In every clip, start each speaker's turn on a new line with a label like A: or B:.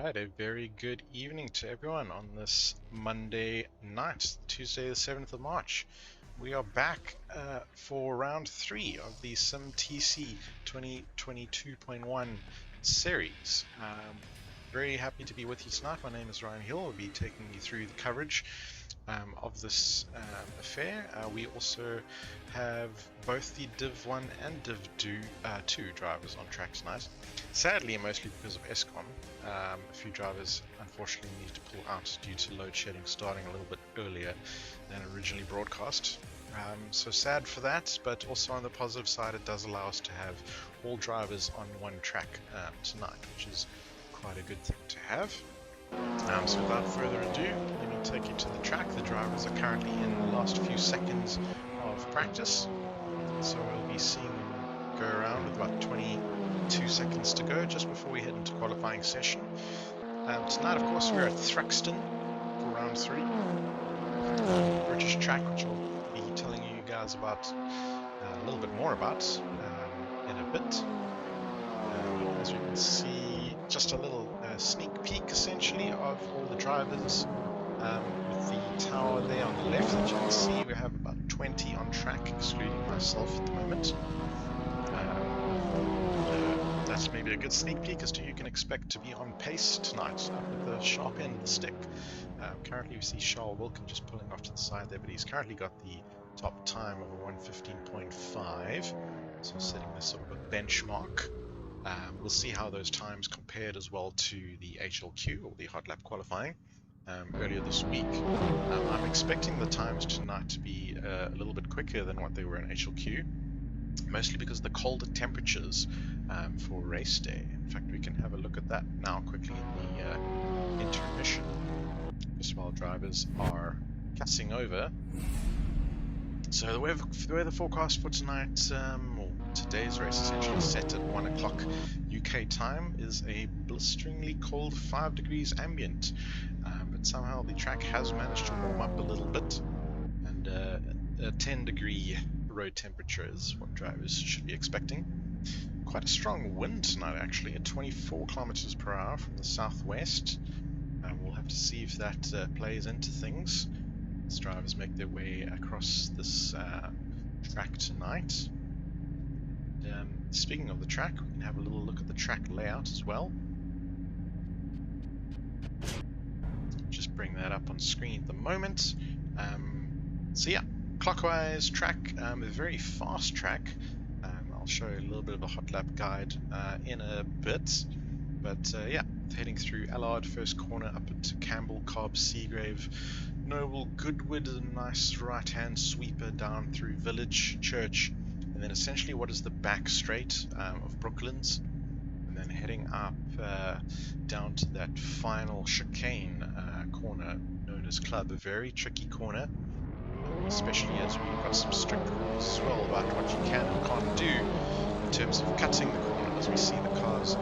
A: Alright, a very good evening to everyone on this Monday night, Tuesday the 7th of March. We are back for round 3 of the simTC 2022.1 series. Very happy to be with you tonight. My name is Ryan Hill. I'll be taking you through the coverage of this affair. We also have both the Div1 and Div2 drivers on track tonight. Sadly, mostly because of ESCOM, a few drivers unfortunately need to pull out due to load shedding starting a little bit earlier than originally broadcast. So sad for that, but also on the positive side, it does allow us to have all drivers on one track tonight, which is quite a good thing to have. So without further ado, let me take you to the track. The drivers are currently in the last few seconds of practice, so we'll be seeing them go around with about 22 seconds to go just before we head into qualifying session. Tonight, of course, we're at Thruxton for round 3, British track, which I'll be telling you guys about a little bit more about in a bit. As you can see, just a little sneak peek essentially of all the drivers with the tower there on the left that you can see. We have about 20 on track, excluding myself at the moment. That's maybe a good sneak peek as to who you can expect to be on pace tonight up at the sharp end of the stick. Currently we see Charles Wilkin just pulling off to the side there, but he's currently got the top time of a 1:15.5, so setting this sort of a benchmark. We'll see how those times compared as well to the HLQ, or the hot lap qualifying, earlier this week. I'm expecting the times tonight to be a little bit quicker than what they were in HLQ, mostly because of the colder temperatures for race day. In fact, we can have a look at that now quickly in the intermission, just while drivers are gassing over. So the weather forecast for tonight, or today's race, essentially set at 1 o'clock UK time, is a blisteringly cold 5 degrees ambient, but somehow the track has managed to warm up a little bit, and a 10 degree road temperature is what drivers should be expecting. Quite a strong wind tonight, actually, at 24 kilometers per hour from the southwest. We'll have to see if that plays into things as drivers make their way across this track tonight. Speaking of the track, we can have a little look at the track layout as well. Just bring that up on screen at the moment. So yeah, clockwise track, a very fast track. I'll show you a little bit of a hot lap guide in a bit, but yeah, heading through Allard, first corner up into Campbell, Cobb, Seagrave, Noble, Goodwood, a nice right hand sweeper down through Village, Church, and then essentially what is the back straight of Brooklands, and then heading up down to that final chicane corner known as Club, a very tricky corner, especially as we've got some strict rules as well about what you can and can't do in terms of cutting the corner, as we see the cars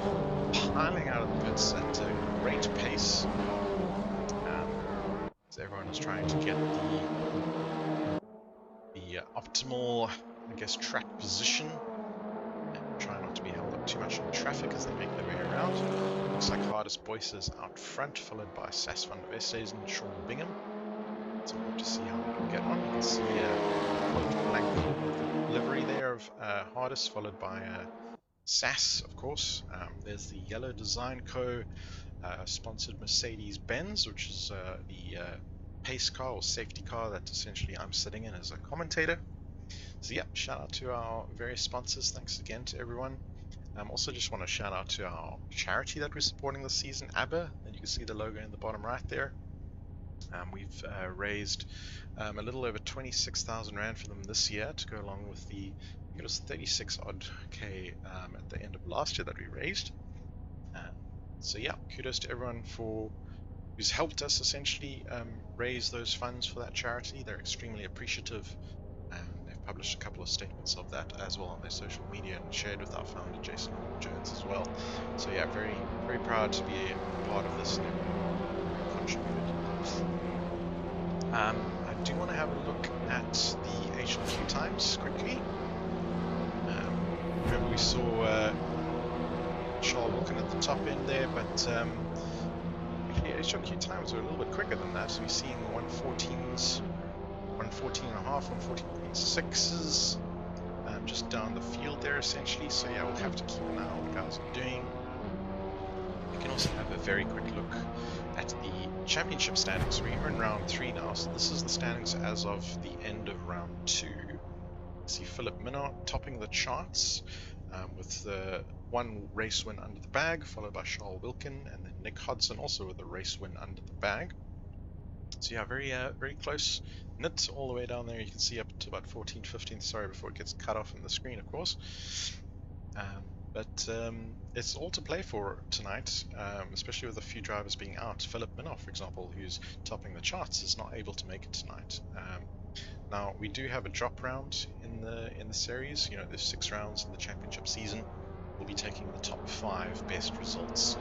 A: piling out of the pits at a great pace, as everyone is trying to get the optimal, I guess, track position and try not to be held up too much in traffic as they make their way around. Looks like Hardest Boyce is out front, followed by Sas van der Westhuizen and Sean Bingham. So we'll have to see how we can get on. You can see blank livery there of Hardest, followed by Sas, of course. There's the Yellow Design Co. Sponsored Mercedes-Benz, which is the pace car or safety car that essentially I'm sitting in as a commentator. So yeah, shout out to our various sponsors. Thanks again to everyone. Also just want to shout out to our charity that we're supporting this season, Abba, and you can see the logo in the bottom right there. We've raised a little over 26,000 Rand for them this year to go along with the, I think it was 36 odd K at the end of last year that we raised. So yeah, kudos to everyone who's helped us essentially raise those funds for that charity. They're extremely appreciative, and they've published a couple of statements of that as well on their social media and shared with our founder Jason Jones as well. So yeah, very, very proud to be a part of this and everyone contributed. I do want to have a look at the HLQ times quickly. Remember we saw Charles Wilkin at the top end there, but HRQ times are a little bit quicker than that. So we're seeing 114s, 114.5, 114.6s, just down the field there essentially. So yeah, we'll have to keep an eye on what the guys are doing. We can also have a very quick look at the championship standings. We're in round 3 now, so this is the standings as of the end of round 2. See Philip Minnaar topping the charts with the 1 race win under the bag, followed by Charles Wilkin, and then Nick Hodson also with a race win under the bag. So yeah, very close knit all the way down there. You can see up to about 14th, 15th, sorry, before it gets cut off on the screen, of course. But it's all to play for tonight, especially with a few drivers being out. Philip Minnaar, for example, who's topping the charts, is not able to make it tonight. Now we do have a drop round in the series. You know, there's 6 rounds in the championship season. We'll be taking the top 5 best results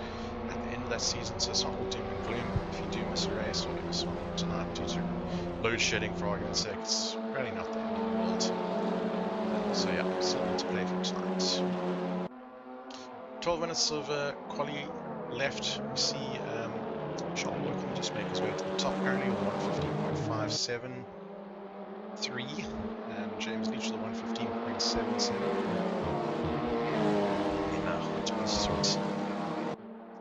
A: at the end of that season, so it's not all doom and gloom. If you do miss a race or you miss one tonight due to load shedding, for argument's sake, it's really not the end of the world. So yeah, still need to play for tonight. 12 minutes of quali left. We see Charles Wilkin just make his way to the top currently with 115.573, and James Leach with 115.77. Sweet.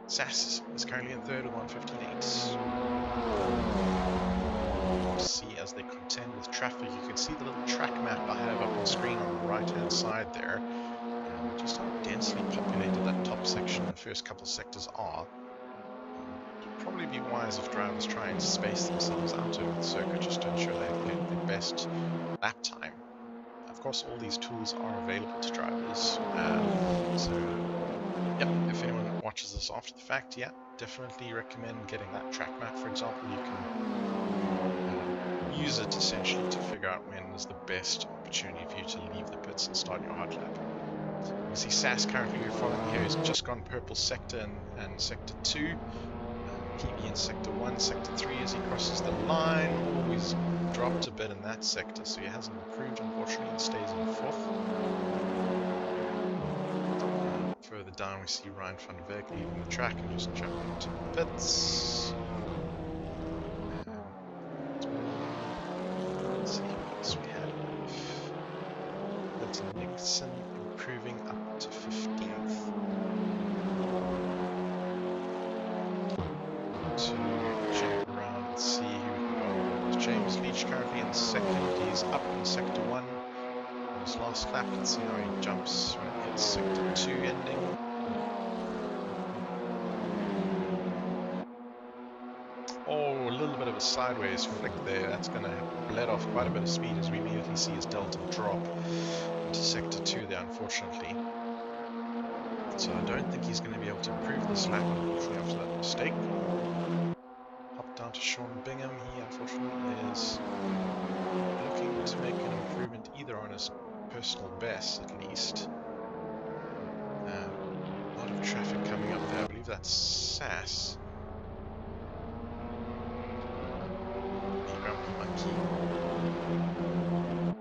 A: Sass is currently in 3rd with 115.8. See as they contend with traffic, you can see the little track map I have up on screen on the right hand side there. Just how densely populated that top section and the first couple of sectors are. It would probably be wise if drivers try and space themselves out over the circuit just to ensure they get the best lap time. Of course, all these tools are available to drivers, so yep, if anyone watches this after the fact, yeah, definitely recommend getting that track map, for example. You can use it essentially to figure out when is the best opportunity for you to leave the pits and start your hard lap. You can see Sass currently we're following here has just gone purple sector and sector 2. PB in sector 1, sector 3 as he crosses the line. Always dropped a bit in that sector, so he hasn't improved unfortunately and stays in 4th. Further down we see Ryan van Veek leaving the track and just jumping into the pits. Let's see what else we have. That's Nixon improving up to 15th. To check around and see who we can go. There's James Leach currently in 2nd. He's up in sector 1. His last lap, let's see how he jumps when it hits sector 2 ending. Oh, a little bit of a sideways flick there. That's going to let off quite a bit of speed as we immediately see his delta drop into sector 2 there, unfortunately. So I don't think he's going to be able to improve this lap, unfortunately, after that mistake. Hop down to Sean Bingham. He, unfortunately, is looking to make an improvement either on his personal best, at least. A lot of traffic coming up there. I believe that's Sass. Grumpy Monkey.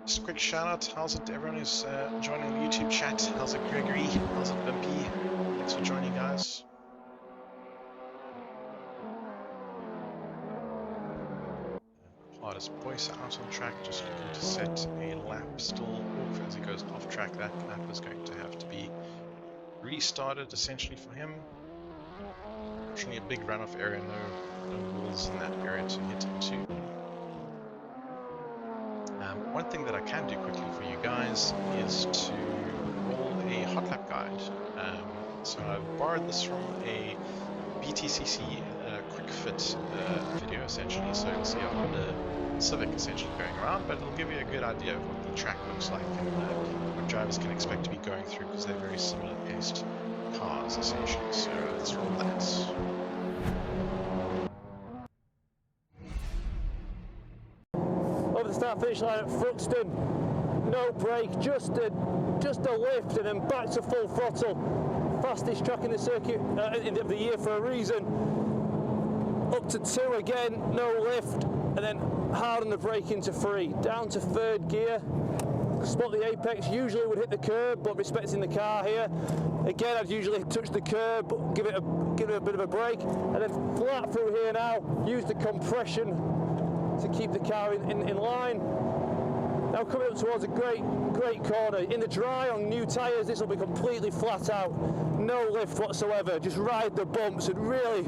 A: Just a quick shout out. How's it, everyone who's joining the YouTube chat? How's it, Gregory? How's it, Bimpy? Thanks for joining, guys. Hardest Boyce out on track, just looking to set a lap still off as he goes off track. That lap is going to have to be restarted essentially for him. Unfortunately, a big runoff area, no walls in that area to hit into. One thing that I can do quickly for you guys is to roll a hot lap guide. So I've borrowed this from a BTCC quick fit video essentially. So you'll see a Honda Civic essentially going around, but it'll give you a good idea of what the track looks like and what drivers can expect to be going through, because they're very similar paced cars essentially. So let's roll that.
B: Over the start finish line at Thruxton, no brake, just a lift and then back to full throttle. Fastest track in the circuit of the year for a reason. Up to 2 again, no lift, and then hard on the brake into 3. Down to 3rd gear, spot the apex, usually would hit the curb, but respecting the car here. Again, I'd usually touch the curb, but give it a bit of a brake, and then flat through here now. Use the compression to keep the car in line. Now coming up towards a great corner. In the dry on new tyres, this will be completely flat out. No lift whatsoever. Just ride the bumps and really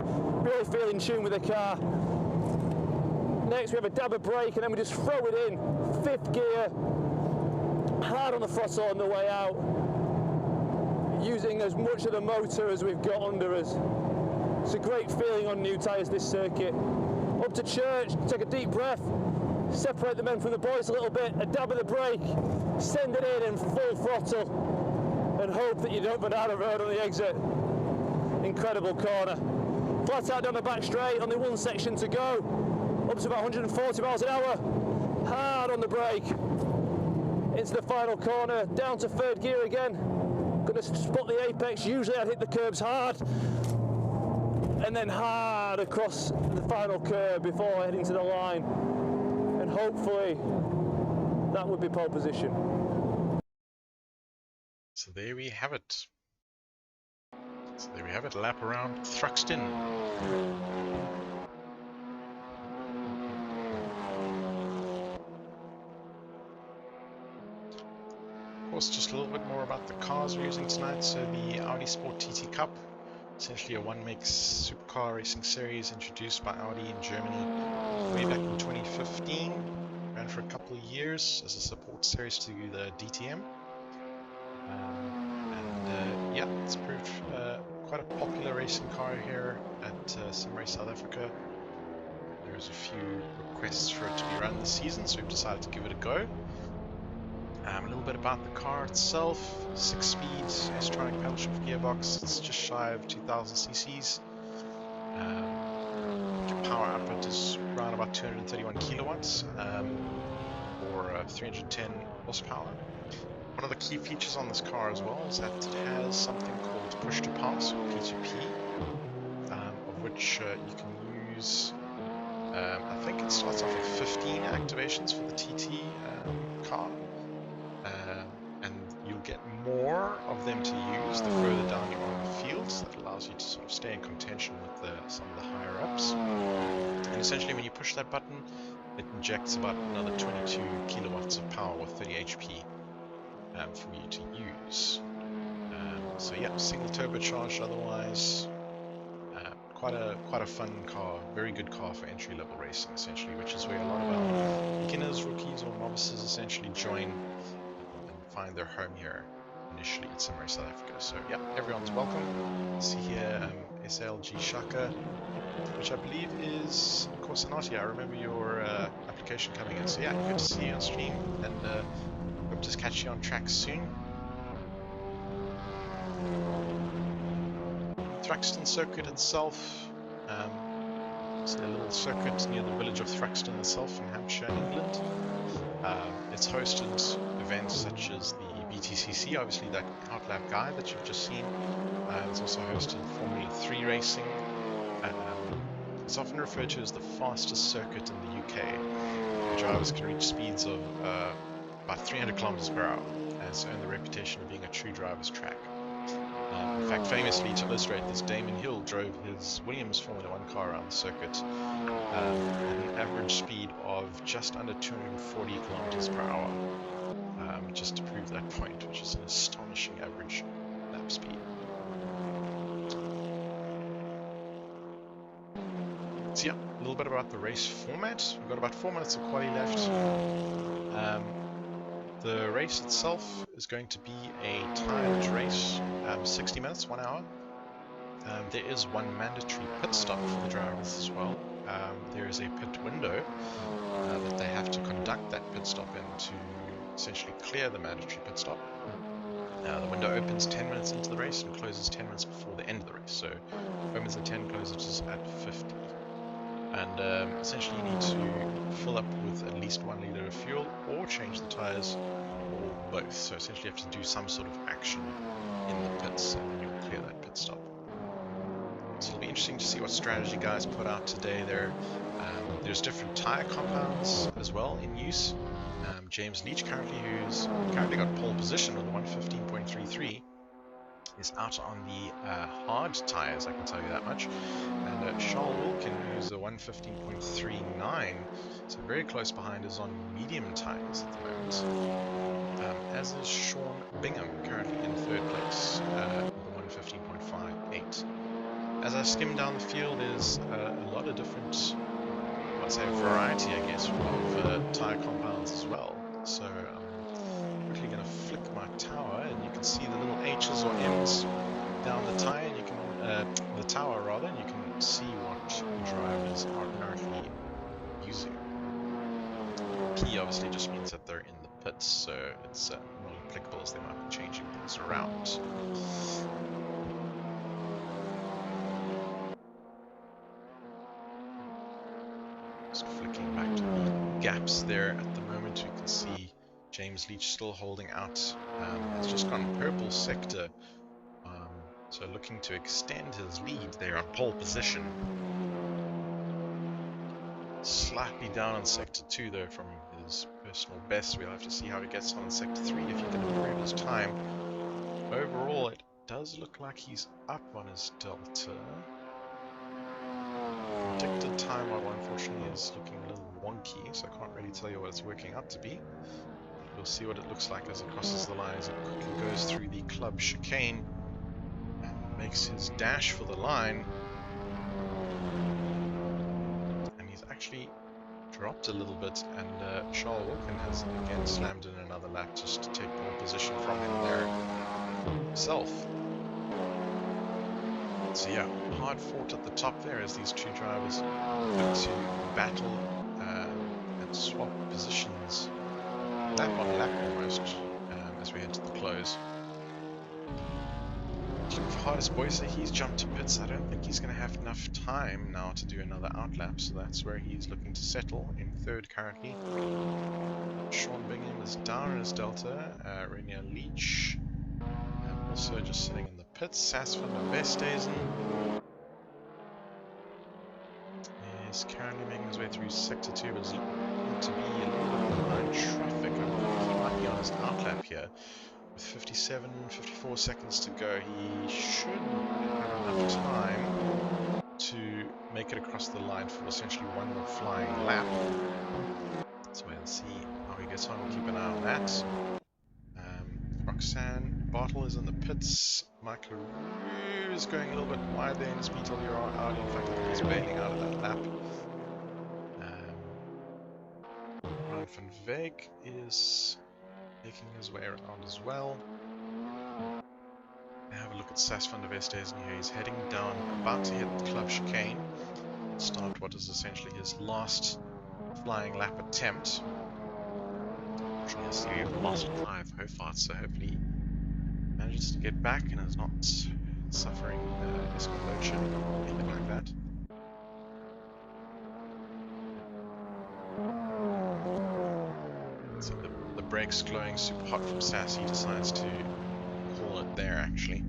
B: feel in tune with the car. Next we have a dab of brake, and then we just throw it in. 5th gear, hard on the throttle on the way out. Using as much of the motor as we've got under us. It's a great feeling on new tyres, this circuit. Up to church, take a deep breath. Separate the men from the boys a little bit, a dab of the brake, send it in full throttle, and hope that you don't run out of road on the exit. Incredible corner. Flat out down the back straight, only one section to go, up to about 140 miles an hour, hard on the brake, into the final corner, down to 3rd gear again, gonna spot the apex, usually I'd hit the curbs hard, and then hard across the final curb before heading to the line. And hopefully that would be pole position.
A: So there we have it. Lap around Thruxton. Of course, just a little bit more about the cars we're using tonight. So the Audi Sport TT Cup, essentially a one-make supercar racing series introduced by Audi in Germany way back in 2015. Ran for a couple of years as a support series to the DTM. Yeah, it's proved quite a popular racing car here at SimRace South Africa. There was a few requests for it to be run this season, so we've decided to give it a go. A little bit about the car itself: 6-speed S-tronic paddle shift gearbox. It's just shy of 2,000 cc's. Power output is around about 231 kilowatts, or 310 horsepower. One of the key features on this car as well is that it has something called push to pass, or P2P, of which you can use. I think it starts off with 15 activations for the TT car. And you'll get more of them to use the further down you're on the field. So that allows you to sort of stay in contention with some of the higher ups. And essentially when you push that button, it injects about another 22 kilowatts of power with 30 HP for you to use. So yeah, single turbocharged otherwise. Quite a fun car, very good car for entry-level racing essentially, which is where a lot of our beginners, rookies or novices essentially join find their home here initially at SimRace South Africa. So yeah, everyone's welcome. See here SLG Shaka, which I believe is Corsinati. I remember your application coming in. So yeah, good to see you on stream, and hope to catch you on track soon. Thruxton circuit itself, it's a little circuit near the village of Thruxton itself in Hampshire, England. It's hosted events such as the BTCC, obviously that outlap guide that you've just seen. It's also hosted Formula 3 racing. It's often referred to as the fastest circuit in the UK. Drivers can reach speeds of about 300 kilometers per hour, and it's earned the reputation of being a true driver's track. In fact, famously, to illustrate this, Damon Hill drove his Williams Formula 1 car around the circuit at an average speed of just under 240 kilometers per hour, just to prove that point, which is an astonishing average lap speed. So yeah, a little bit about the race format. We've got about 4 minutes of quali left. The race itself is going to be a timed race, 60 minutes, 1 hour. There is one mandatory pit stop for the drivers as well. There is a pit window that they have to conduct that pit stop in to essentially clear the mandatory pit stop. The window opens 10 minutes into the race and closes 10 minutes before the end of the race. So opens at 10, closes at 50. And essentially you need to fill up with at least 1 liter of fuel or change the tires, or both. So essentially you have to do some sort of action in the pits and then you'll clear that pit stop. So it'll be interesting to see what strategy guys put out today there. There's different tire compounds as well in use. James Leach who's currently got pole position with a 115.33, is out on the hard tyres, I can tell you that much. And Charles Wilkin, who's a 115.39, so very close behind, is on medium tyres at the moment. As is Sean Bingham, currently in third place with a 115.58. As I skim down the field, there's a lot of different, I'd say, variety, I guess, of tyre compounds as well. So I'm quickly going to flick my tower, and you can see the little H's or M's down the tyre, and you can the tower rather, and you can see what drivers are currently using. P obviously just means that they're in the pits, so it's not applicable as they might be changing things around. Just flicking back to the gaps there at the moment, we can see James Leach still holding out. Has just gone purple sector, so looking to extend his lead there on pole position. Slightly down on sector 2 though from his personal best. We'll have to see how he gets on in sector 3 if he can improve his time. Overall, it does look like he's up on his delta. Predicted time model unfortunately is looking a little wonky, so I can't really tell you what it's working out to be. We'll see what it looks like as he crosses the line, as he quickly goes through the club chicane and makes his dash for the line. And he's actually dropped a little bit, and Charles Wilkin has again slammed in another lap just to take pole position from him there himself. So yeah, hard fought at the top there as these two drivers look to battle and swap positions lap on lap almost as we head to the close. Looking for hardest boy, so he's jumped to pits. I don't think he's going to have enough time now to do another outlap, so that's where he's looking to settle in third currently. Sean Bingham is down in his delta. Rainier Leach also just sitting in the pits. Sass van der Westhuizen is currently making his way through sector 2, but is looking to be a little bit behind traffic. I think he might be on his outlap here. With 54 seconds to go, he should have enough time to make it across the line for essentially one more flying lap. Let's wait and see how he gets on. We'll keep an eye on that. Roxanne Bartle is in the pits. Michael LaRue is going a little bit wide there in his Beetle. You're out. In fact, I think he's bailing out of that lap. Ryan van Veek is making his way around as well. Now have a look at Sass van der Westhuizen here. He's heading down, about to hit the club chicane. Start what is essentially his last flying lap attempt. He has lost 5 Hofart, so hopefully he manages to get back and is not suffering Escort load shedding or anything like that. So the brakes glowing super hot from Sass, he decides to call it there actually.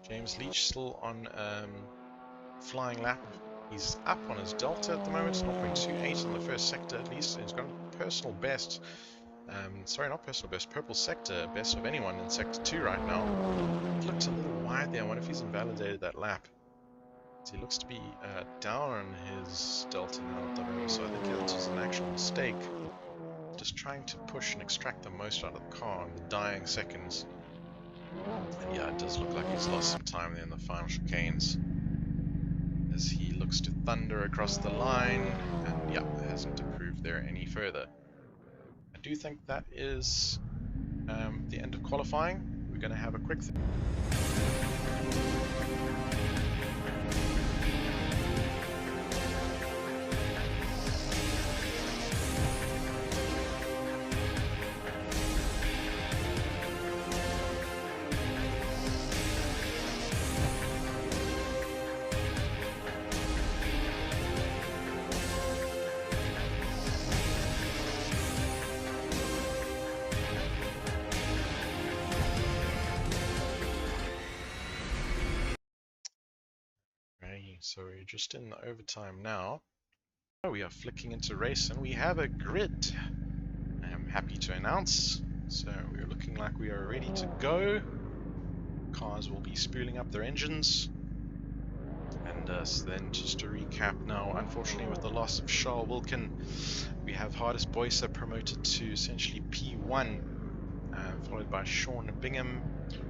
A: James Leach still on flying lap. He's up on his delta at the moment, 0.28 in the first sector at least. He's got a personal best. Sorry, not personal best, purple sector, best of anyone in sector 2 right now. It looks a little wide there. I wonder if he's invalidated that lap. So he looks to be down on his delta now at the moment, so I think it was an actual mistake. Just trying to push and extract the most out of the car in the dying seconds. And yeah, it does look like he's lost some time there in the final chicanes as he looks to thunder across the line, and yeah, hasn't improved there any further. I do think that is the end of qualifying. We're going to have a quick So we're just in the overtime now. We are flicking into race and we have a grid. I am happy to announce. So we're looking like we are ready to go. cars will be spooling up their engines. And so then just to recap now, unfortunately with the loss of Charles Wilkin, we have Hardest Boyser promoted to essentially P1, followed by Sean Bingham,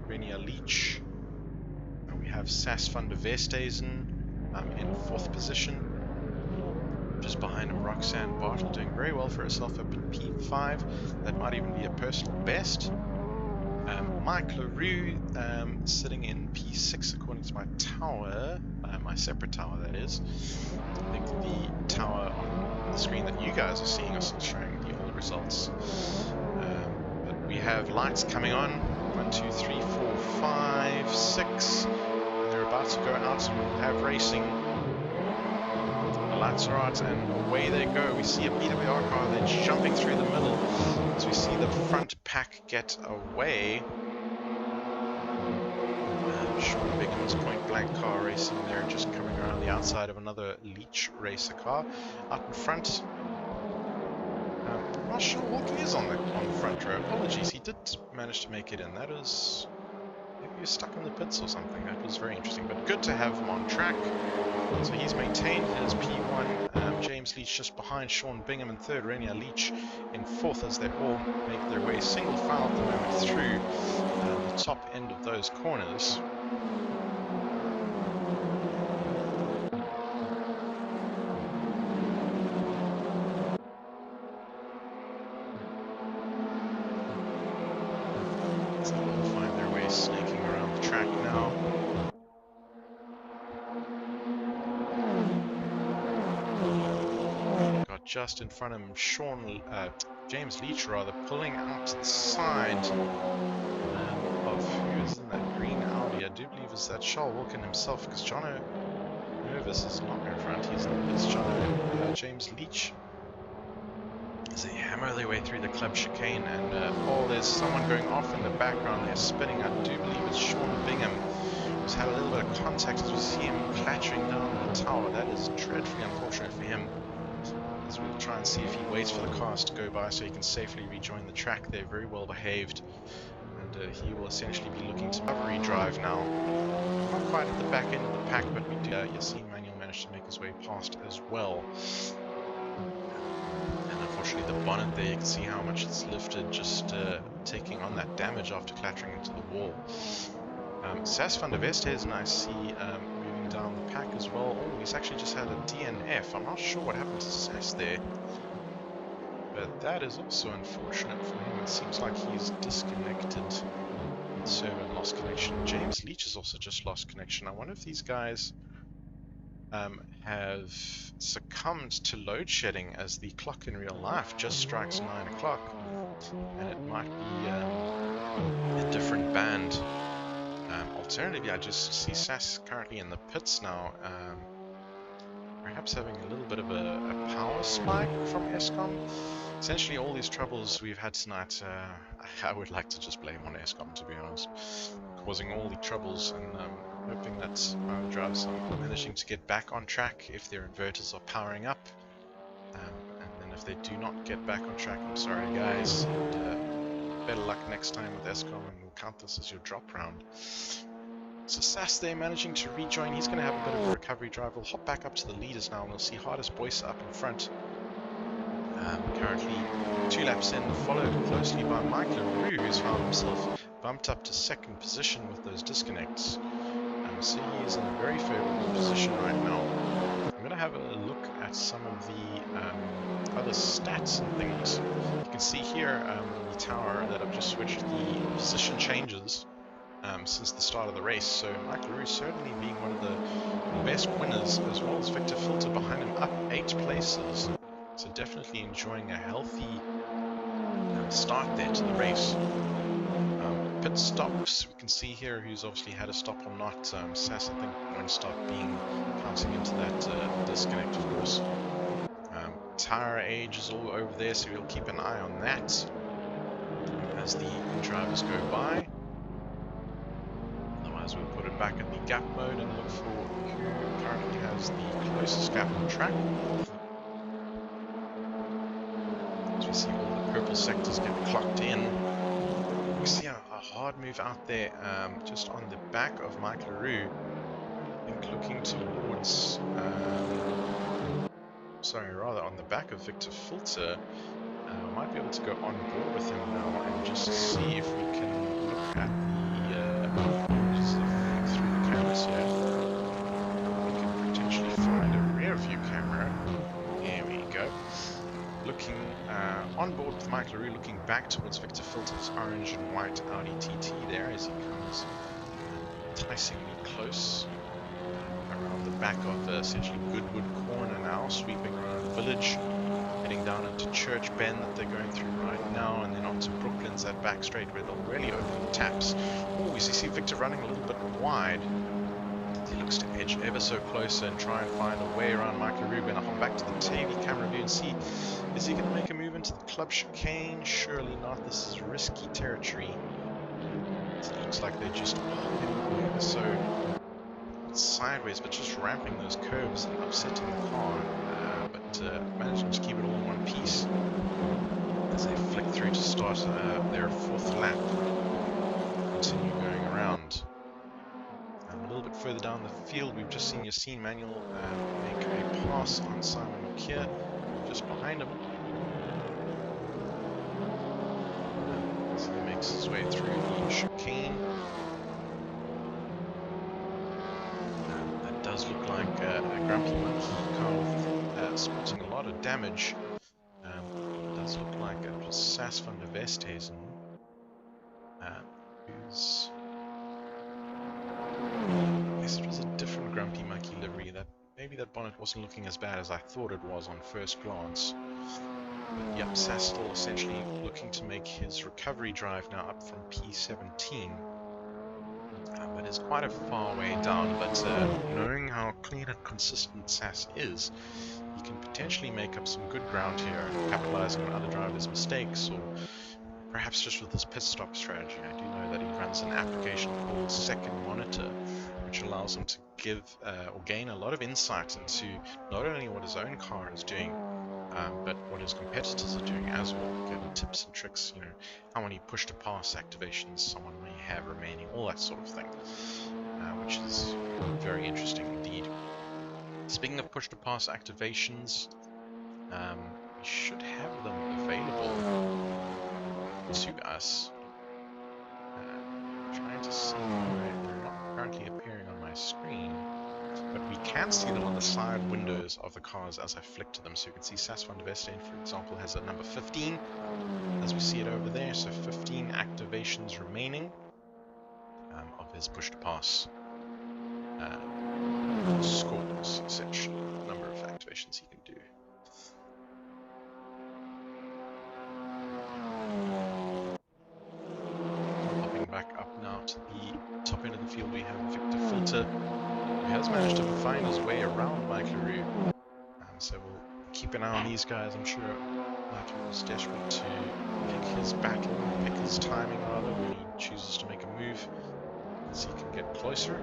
A: Renier Leach. We have Sas van der Westhuizen in 4th position. Just behind him, Roxanne Bartle doing very well for herself up in P5. That might even be a personal best. Mike LaRue sitting in P6 according to my tower, my separate tower that is. I think the tower on the screen that you guys are seeing is showing the old results. But we have lights coming on. 1, 2, 3, 4, 5, 6. And they're about to go out, so we'll have racing. The lights are out and away they go. We see a BWR car then jumping through the middle as we see the front pack get away. Sean Bingham's point blank car racing there, just coming around the outside of another Leach racer car. Out in front, I'm not sure Wilkin is on the front row. Apologies, he did manage to make it in. That is, maybe he was stuck in the pits or something. That was very interesting, but good to have him on track. So he's maintained his P1. James Leach just behind Sean Bingham in 3rd, Renier Leach in 4th as they all make their way single file at the moment through the top end of those corners. So they'll find their way snaking around the track now. Just in front of him, James Leach rather, pulling out to the side of who is in that green Audi. I do believe it's that Charles Wilkin himself, because Jono Nervous is not in front. It's Jono, James Leach. As they hammer their way through the club chicane, and oh, there's someone going off in the background. They're spinning. I do believe it's Sean Bingham, who's had a little bit of contact as we see him clattering down the tower. That is dreadfully unfortunate for him. We'll try and see if he waits for the cars to go by so he can safely rejoin the track. They're very well behaved, and he will essentially be looking to recovery drive now. Not quite at the back end of the pack, but we do. Yassine Manuel managed to make his way past as well. And unfortunately, the bonnet there, you can see how much it's lifted, just taking on that damage after clattering into the wall. Sas van der Westhuizen, I see moving down the pack as well. Oh, he's actually just had a DNF. I'm not sure what happened to Sas there, but that is also unfortunate for him. It seems like he's disconnected. Server lost connection. James Leach has also just lost connection. I wonder if these guys have succumbed to load shedding, as the clock in real life just strikes 9 o'clock, and it might be a different band. Alternatively, I just see Sas currently in the pits now, perhaps having a little bit of a power spike from Eskom. Essentially, all these troubles we've had tonight, I would like to just blame on Eskom, to be honest, causing all the troubles, and hoping that our drivers are managing to get back on track if their inverters are powering up, and then if they do not get back on track, I'm sorry guys, and better luck next time with Eskom, and we'll count this as your drop round. So Sas there managing to rejoin. He's going to have a bit of a recovery drive. We'll hop back up to the leaders now, and we'll see Hardest Boyser up in front. Currently 2 laps in, followed closely by Mike LaRue, who's found himself bumped up to 2nd position with those disconnects. So he is in a very favorable position right now. I'm going to have a look at some of the other stats and things. You can see here the tower that I've just switched the position changes since the start of the race. So Mike LaRue certainly being one of the best winners, as well as Victor Filter behind him, up 8 places. So definitely enjoying a healthy start there to the race. Pit stops, we can see here who's obviously had a stop or not. Sas, I think, won't stop being counting into that disconnect, of course. Tire age is all over there, so we'll keep an eye on that as the drivers go by. Otherwise, we'll put it back in the gap mode and look for who currently has the closest gap on track. As we see all the purple sectors get clocked in. We see hard move out there, just on the back of Mike LaRue. I think looking towards, rather on the back of Victor Filter. I might be able to go on board with him now and just see if we can look at the, just flick through the cameras here. We can potentially find a rear view camera. There we go. Looking on board with Mike LaRue, looking back towards Victor Filter's orange and white Audi TT there as he comes enticingly close around the back of essentially Goodwood Corner now, sweeping around the village, heading down into Church Bend that they're going through right now, and then onto Brooklands, that back straight where they'll really open taps. Oh, you see Victor running a little bit wide. He looks to edge ever so closer and try and find a way around Mike LaRue. Going to hop back to the TV camera view and see, is he going to make a move into the club chicane? Surely not. This is risky territory. It looks like they're just hopping ever so sideways, but just ramping those curves and upsetting the car. Managing to keep it all in one piece as they flick through to start their fourth lap. Continue going around. A little bit further down the field, we've just seen Yassine Manuel make a pass on Simon McKeer, just behind him. As he makes his way through the chicane. That does look like a Grumpy Monkey car with sporting a lot of damage. It does look like it was Sas van der Westhuizen, who's... I guess it was a different Grumpy Monkey livery. Maybe that bonnet wasn't looking as bad as I thought it was on first glance. But yep, Sas still essentially looking to make his recovery drive now up from P17. But it's quite a far way down, but knowing how clean and consistent Sas is, he can potentially make up some good ground here, capitalizing on other drivers' mistakes, or perhaps just with his pit stop strategy. I do know that he runs an application called Second Monitor, which allows him to give or gain a lot of insight into not only what his own car is doing, but what his competitors are doing as well, giving tips and tricks, you know, how many push-to-pass activations someone may have remaining, all that sort of thing, which is very interesting indeed. Speaking of push-to-pass activations, we should have them available to us. Trying to see why they're not currently appearing on my screen, but we can see them on the side windows of the cars as I flick to them. So you can see Sas van der Westhuizen, for example, has a number 15, as we see it over there. So 15 activations remaining of his push-to-pass scores, essentially, the number of activations he can do. Popping back up now to the top end of the field, we have Victor Filter, who has managed to find his way around Mike LaRue. So we'll keep an eye on these guys. I'm sure Mike LaRue is desperate to pick his battle, pick his timing rather, when he chooses to make a move, as he can get closer.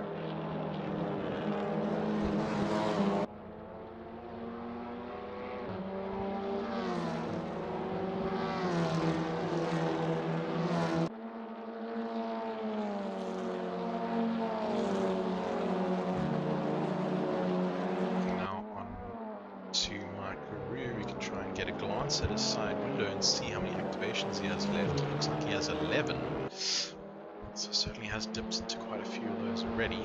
A: At his side window and see how many activations he has left. It looks like he has 11, so certainly has dipped into quite a few of those already.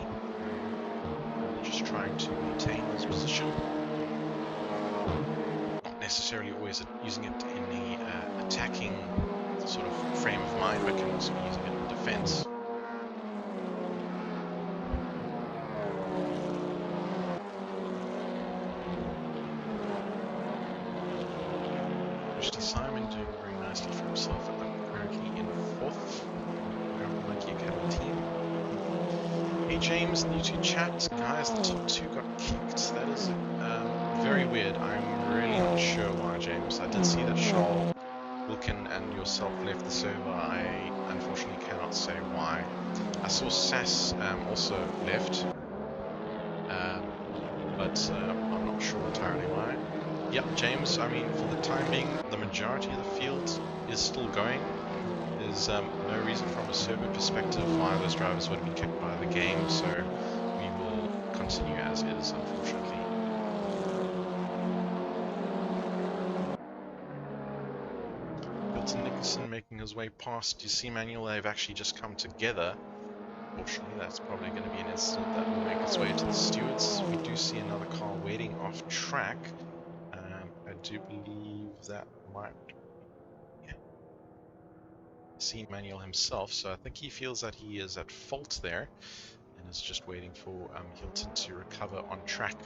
A: Just trying to maintain his position, not necessarily always using it in the attacking sort of frame of mind, but can also be using it in defense. Simon doing very nicely for himself, currently in 4th. Monkey Academy team. Hey James, new to chat. Guys, the top 2 got kicked. That is very weird. I'm really not sure why, James. I did see that Charles, Wilkin and yourself left the server. I unfortunately cannot say why. I saw Sas also left, but I'm not sure entirely why. Yep, James, I mean, for the time being, the majority of the field is still going. There's no no reason from a server perspective why those drivers would be kicked by the game, so we will continue as is, unfortunately. Hilton Nicholson making his way past. You see, Manuel, they've actually just come together. Fortunately, that's probably going to be an incident that will make its way to the stewards. We do see another car waiting off track. I do believe that might see Manuel himself, so I think he feels that he is at fault there and is just waiting for Hilton to recover on track,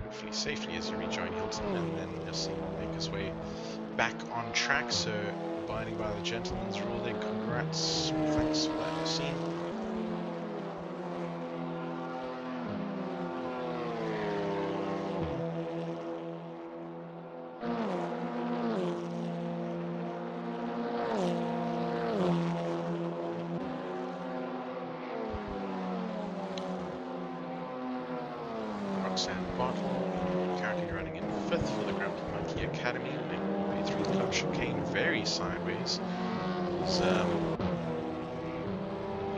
A: hopefully safely as he rejoin Hilton, and then you'll see him make his way back on track. So abiding by the gentleman's rule there. Congrats, thanks for that, Yassine. Currently running in 5th for the Grumpy Monkey Academy, making their way through the club chicane very sideways. There's the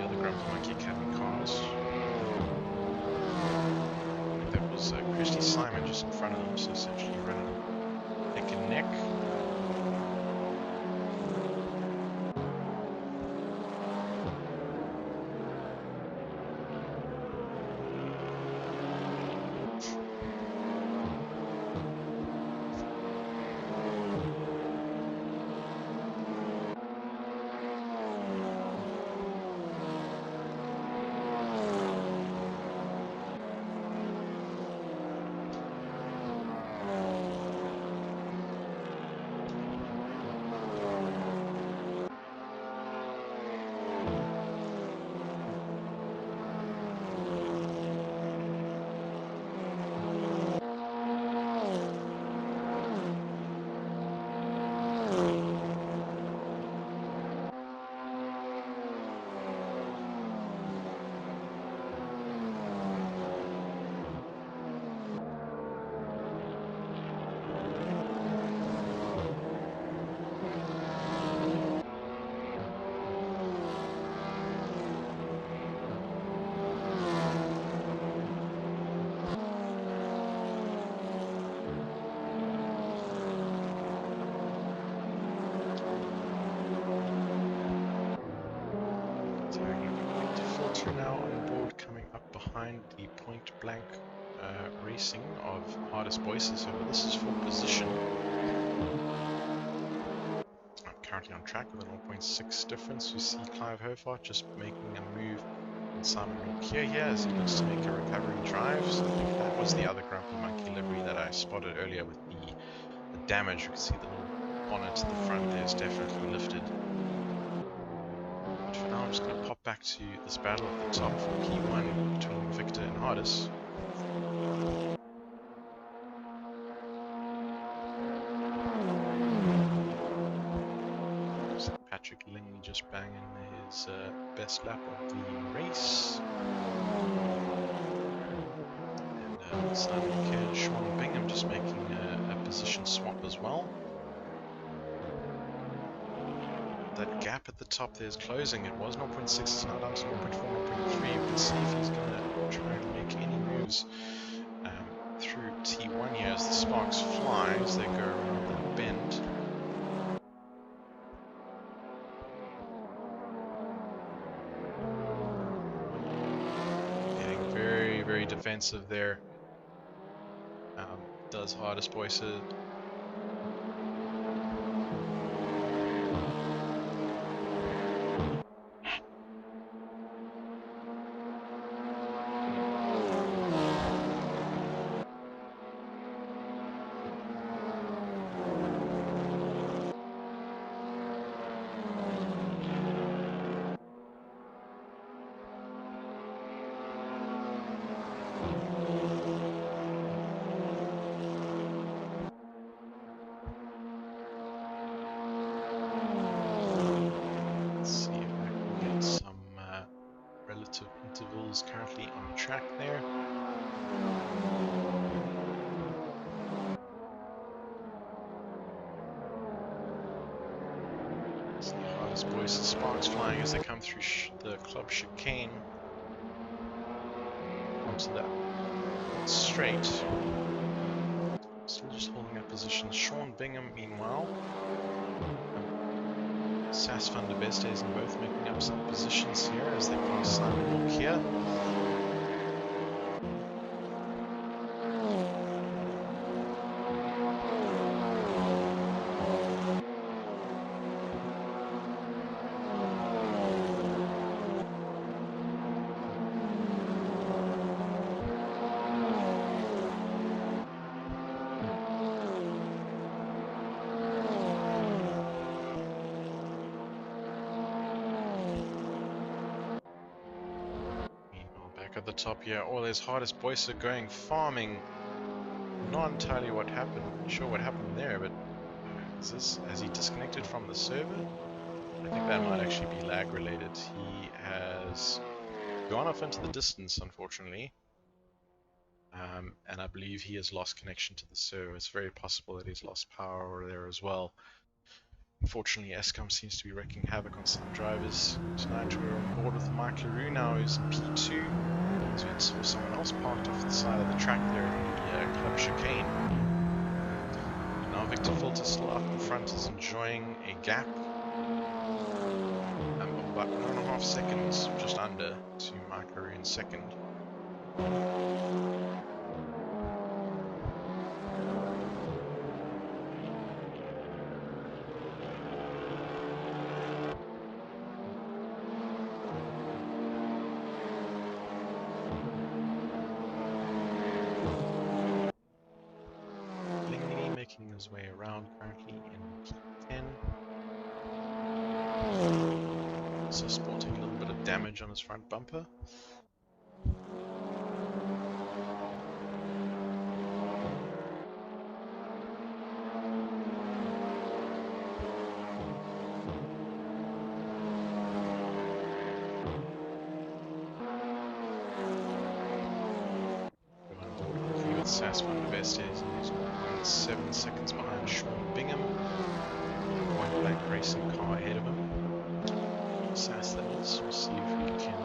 A: other Grumpy Monkey Academy cars. I think that was Christy Simon just in front of them, so essentially running neck and neck. Now on board, coming up behind the point blank racing of Hardest Voices. So this is for position. I'm currently on track with a 0.6 difference. You see Clive Hofart just making a move on Simon Norkier here as he looks to make a recovery drive. So I think that was the other Grumpy Monkey livery that I spotted earlier with the damage. You can see the little bonnet to the front there is definitely lifted. For now, I'm just going to pop back to this battle at the top for P1 between Victor and Hardis. Patrick Lingley just banging his best lap of the race. And Simon Kerr and Sean Bingham just making a position swap as well. That gap at the top there is closing. It was 0.6, it's now down to 0.4, 0.3. We'll see if he's going to try and make any moves through T1 here as the sparks fly as they go around that bend. Getting very, very defensive there. Does Hardest Voices. boys, sparks flying as they come through the club chicane onto that straight. Still just holding up position. Sean Bingham, meanwhile, Sas van der Bestezen both making up some positions here as they pass Simon Walk here. At the top here, all his hardest boys are going farming. Not entirely sure what happened there, but has he disconnected from the server? I think that might actually be lag related. He has gone off into the distance, unfortunately, and I believe he has lost connection to the server. It's very possible that he's lost power over there as well. Unfortunately, Escom seems to be wreaking havoc on some drivers. Tonight we're on board with Mike LaRue now, who's in P2. So we saw someone else parked off the side of the track there in the club chicane. And now Victor Filter still up in front is enjoying a gap of about 1.5 seconds, just under, to Mike LaRue in second. His way around currently in P10. So sporting a little bit of damage on his front bumper. Sas van der Bestezen, who's 1.7 seconds behind Sean Bingham. Point blank racing car ahead of him. Sas, that is. We'll see if we can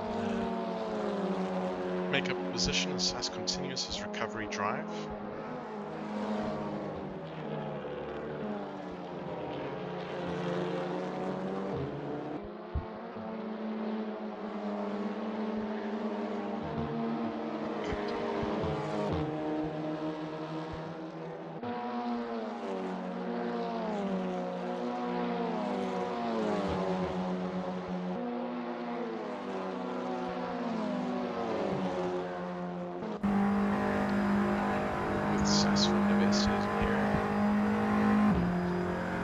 A: make up a position as Sas continues his recovery drive. Sas van der Bestezen here.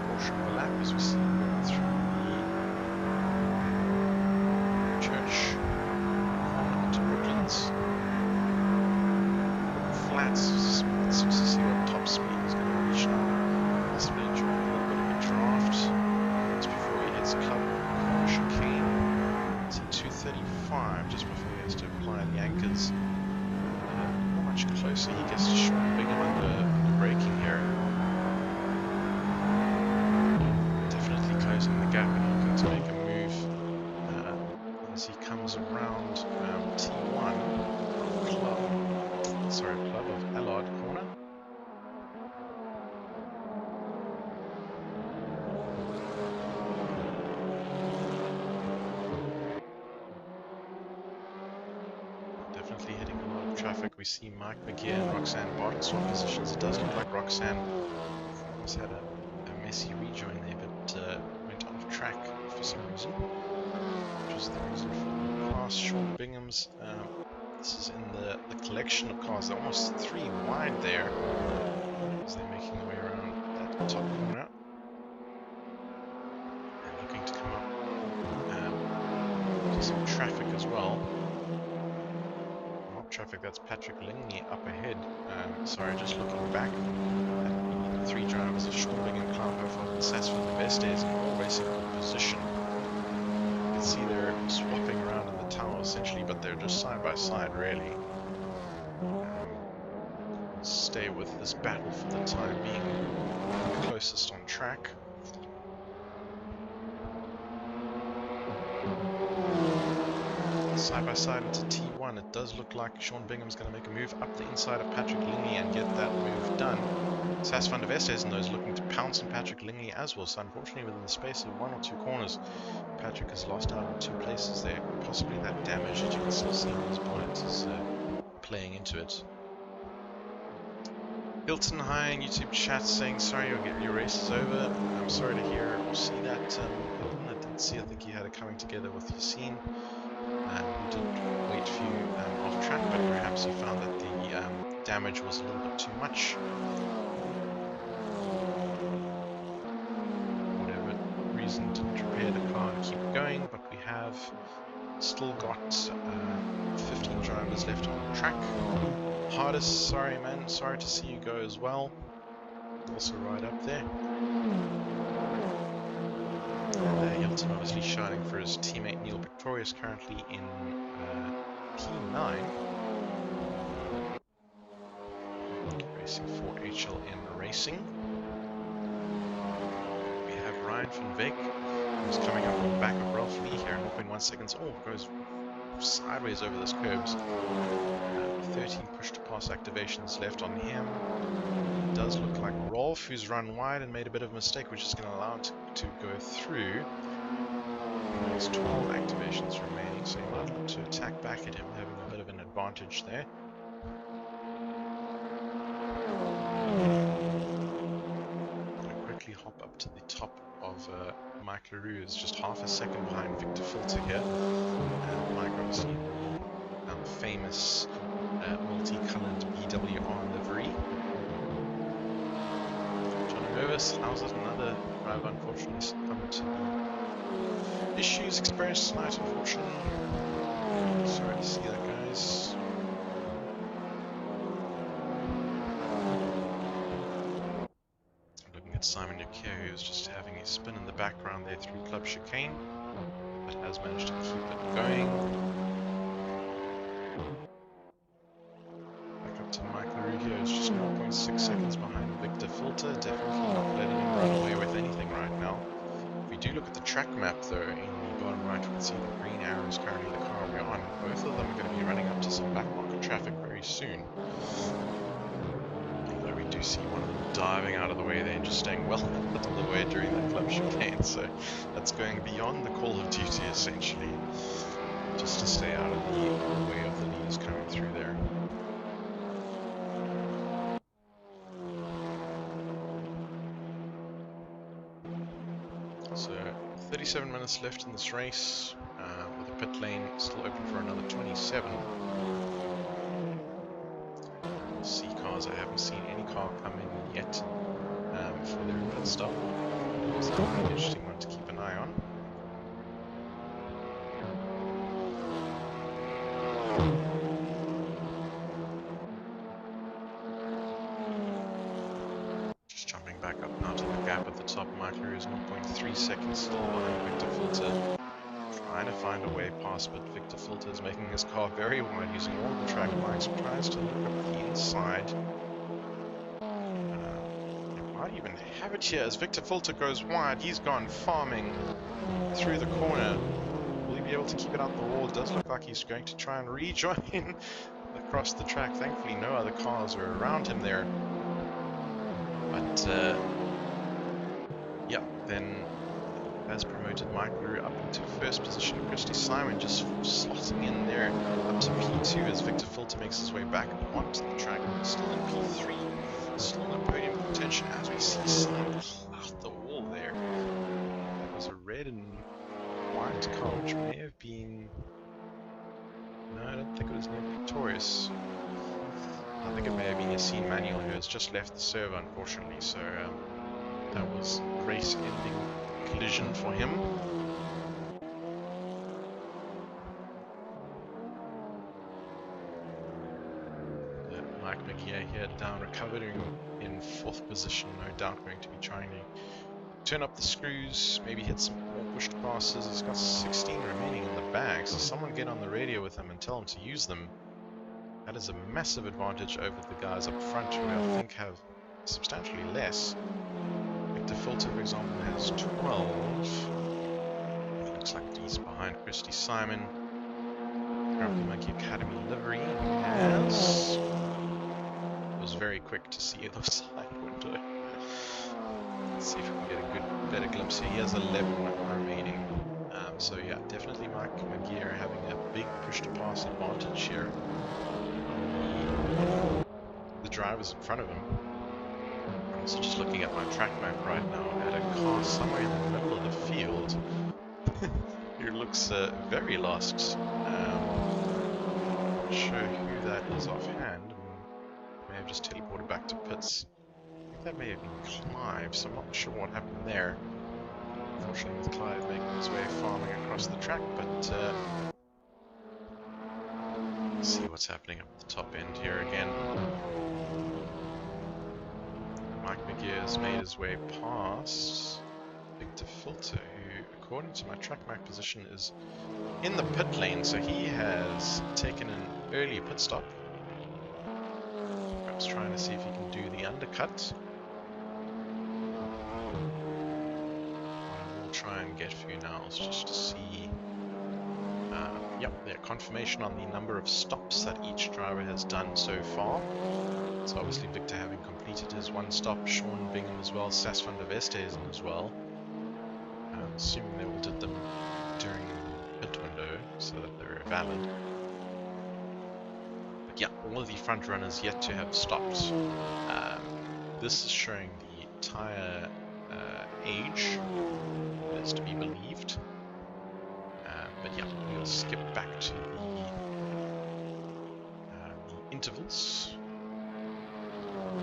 A: Portion of the lap as we see going through the church corner into Brooklands. Flats, so to see what top speed is going to reach now. Possibly enjoying a little bit of a draft. Just before he hits club corner chicane. It's at 235 just before he has to apply the anchors. Much closer he gets to Sean Bingham under braking here. Definitely closing the gap and looking to make a move as he comes around T1 club of Allard corner. Definitely hitting a lot of traffic. We see Mike McGeer and Roxanne Barton swap positions. It does look like Roxanne has had a messy rejoin there, but went off track for some reason, which was the reason for the pass. Sean Bingham's, this is in the collection of cars. They're almost 3 wide there as they're making their way around that top corner. And looking to come up to some traffic as well. Traffic, that's Patrick Lingley up ahead. Sorry, just looking back at the 3 drivers of Sean Bingham, Klaarhofer and Sas van der Bestezen all racing in position. You can see they're swapping around in the tower essentially, but they're just side by side really. Stay with this battle for the time being, closest on track. side by side into T1. It does look like Sean Bingham's going to make a move up the inside of Patrick Lingley and get that move done. Sas van der Vestes is looking to pounce on Patrick Lingley as well, so unfortunately within the space of 1 or 2 corners, Patrick has lost out on 2 places there. Possibly that damage that you can still see on his bonnet is playing into it. Hilton, hi in YouTube chat, saying sorry your race is over. I'm sorry to hear or see that, Hilton. I did see, I think you had it coming together with Yassine, who did wait for you off track, but perhaps you found that the damage was a little bit too much. Whatever reason, didn't repair the car and keep going, but we have still got 15 drivers left on the track. Hardest, sorry man, sorry to see you go as well. Also right up there. And Hilton obviously shining for his teammate Neil Victorious, currently in P9. Racing for HLN Racing. We have Ryan van Veek, who's coming up on the back of Ralph Lee here in 0.1 seconds. Oh, goes sideways over those curbs. 13 push-to-pass activations left on him. It does look like Rolf, who's run wide and made a bit of a mistake, which is going to allow him to go through. There's 12 activations remaining, so you might look to attack back at him, having a bit of an advantage there. I'll quickly hop up to the top of Mike LaRue, is just half a second behind Victor Filter here. And Mike obviously famous multicolored BWR livery. Johnny Mervis, how's it? Another driver unfortunately succumbed to the issues experienced tonight, unfortunately. Sorry to see that, guys. Looking at Simon Yakir, who's just having a spin in the background there through Club Chicane, but has managed to keep it going. To Mike LaRue here is just 0.6 seconds behind Victor Filter, definitely not letting him run away with anything right now. If we do look at the track map though, in the bottom right we can see the green arrow is currently the car we're on. Both of them are going to be running up to some back market traffic very soon. Although we do see one of them diving out of the way there and just staying well out of the way during that club chicane, so that's going beyond the Call of Duty essentially, just to stay out of the way of the leaders coming through there. So 37 minutes left in this race, with the pit lane still open for another 27. See cars, I haven't seen any car come in yet for their pit stop. So that'll be an interesting one to keep an eye on. Back up now to the gap at the top. Mike LaRue is 0.3 seconds still behind Victor Filter. Trying to find a way past, but Victor Filter is making his car very wide using all the track lines. Tries to look up the inside. They might even have it here as Victor Filter goes wide. He's gone farming through the corner. Will he be able to keep it out the wall? It does look like he's going to try and rejoin across the track. Thankfully no other cars are around him there. But, yeah, then has promoted Mike LaRue up into first position. Christy Simon just slotting in there up to P2 as Victor Filter makes his way back onto the track. Still in P3, still in podium contention as we see Simon out the wall there. That was a red and white car, which may have been... No, I don't think it was Nick Victorious. I think it may have been Yassine Manuel who has just left the server, unfortunately, so that was race-ending collision for him. Mike McGear here down, recovering in 4th position, no doubt going to be trying to turn up the screws, maybe hit some more pushed passes. He's got 16 remaining in the bag, so someone get on the radio with him and tell him to use them. That is a massive advantage over the guys up front, who I think have substantially less. Victor Filter, for example, has 12. Looks like he's behind Christy Simon. of the Monkey Academy livery has... was very quick to see the side window. Let's see if we can get a better glimpse here. He has 11 remaining. So yeah, definitely Mike McGear having a big push to pass advantage here. The drivers in front of him. I'm also just looking at my track map right now at a car somewhere in the middle of the field. Who looks very lost. Not sure who that is offhand. May have just teleported back to pits. I think that may have been Clive, so I'm not sure what happened there. Unfortunately, with Clive making his way farming across the track, but let's see what's happening up the top end here again. Mike McGear has made his way past Victor Filter, who, according to my track map position, is in the pit lane, so he has taken an early pit stop. Perhaps trying to see if he can do the undercut. We'll try and get a few nows just to see. Yep, yeah, confirmation on the number of stops that each driver has done so far. So obviously Victor having completed his one stop, Sean Bingham as well, Sas van der Westhuizen as well. Assuming they all did them during the pit window so that they're valid. But yeah, all of the front runners yet to have stopped. This is showing the tyre age, as to be believed. But yeah, we'll skip back to the intervals.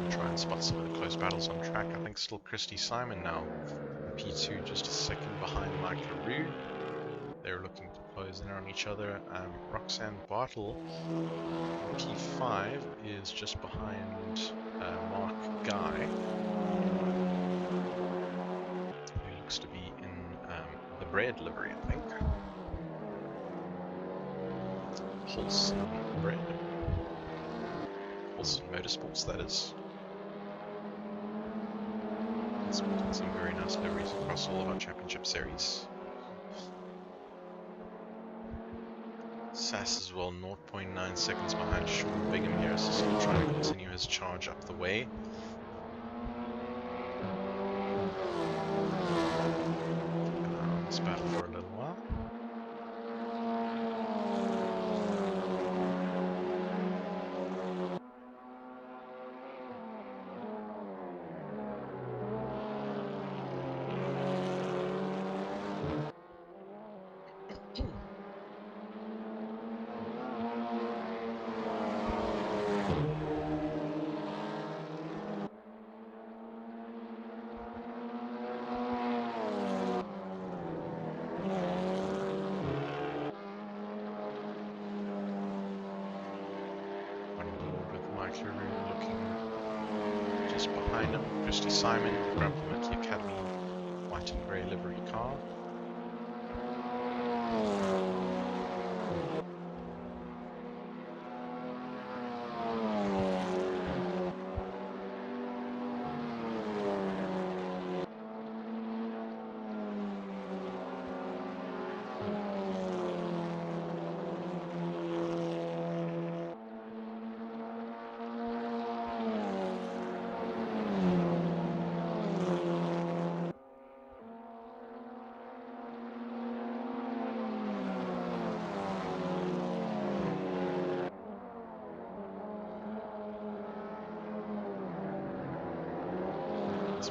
A: Try and spot some of the close battles on track. I think still Christy Simon now in P2, just a second behind Mike LaRue. They're looking to close in on each other. Roxanne Bartle in P5 is just behind Mark Guy, who looks to be in the Bread livery, I think. Holson Bread. Holson Motorsports, that is. Some very nice liveries across all of our championship series. Sass as well, 0.9 seconds behind Sean Bingham here, so still trying to continue his charge up the way. Let's battle for a little while. Looking just behind him, Christy Simon, Grumpy Monkey Academy, white and grey livery car.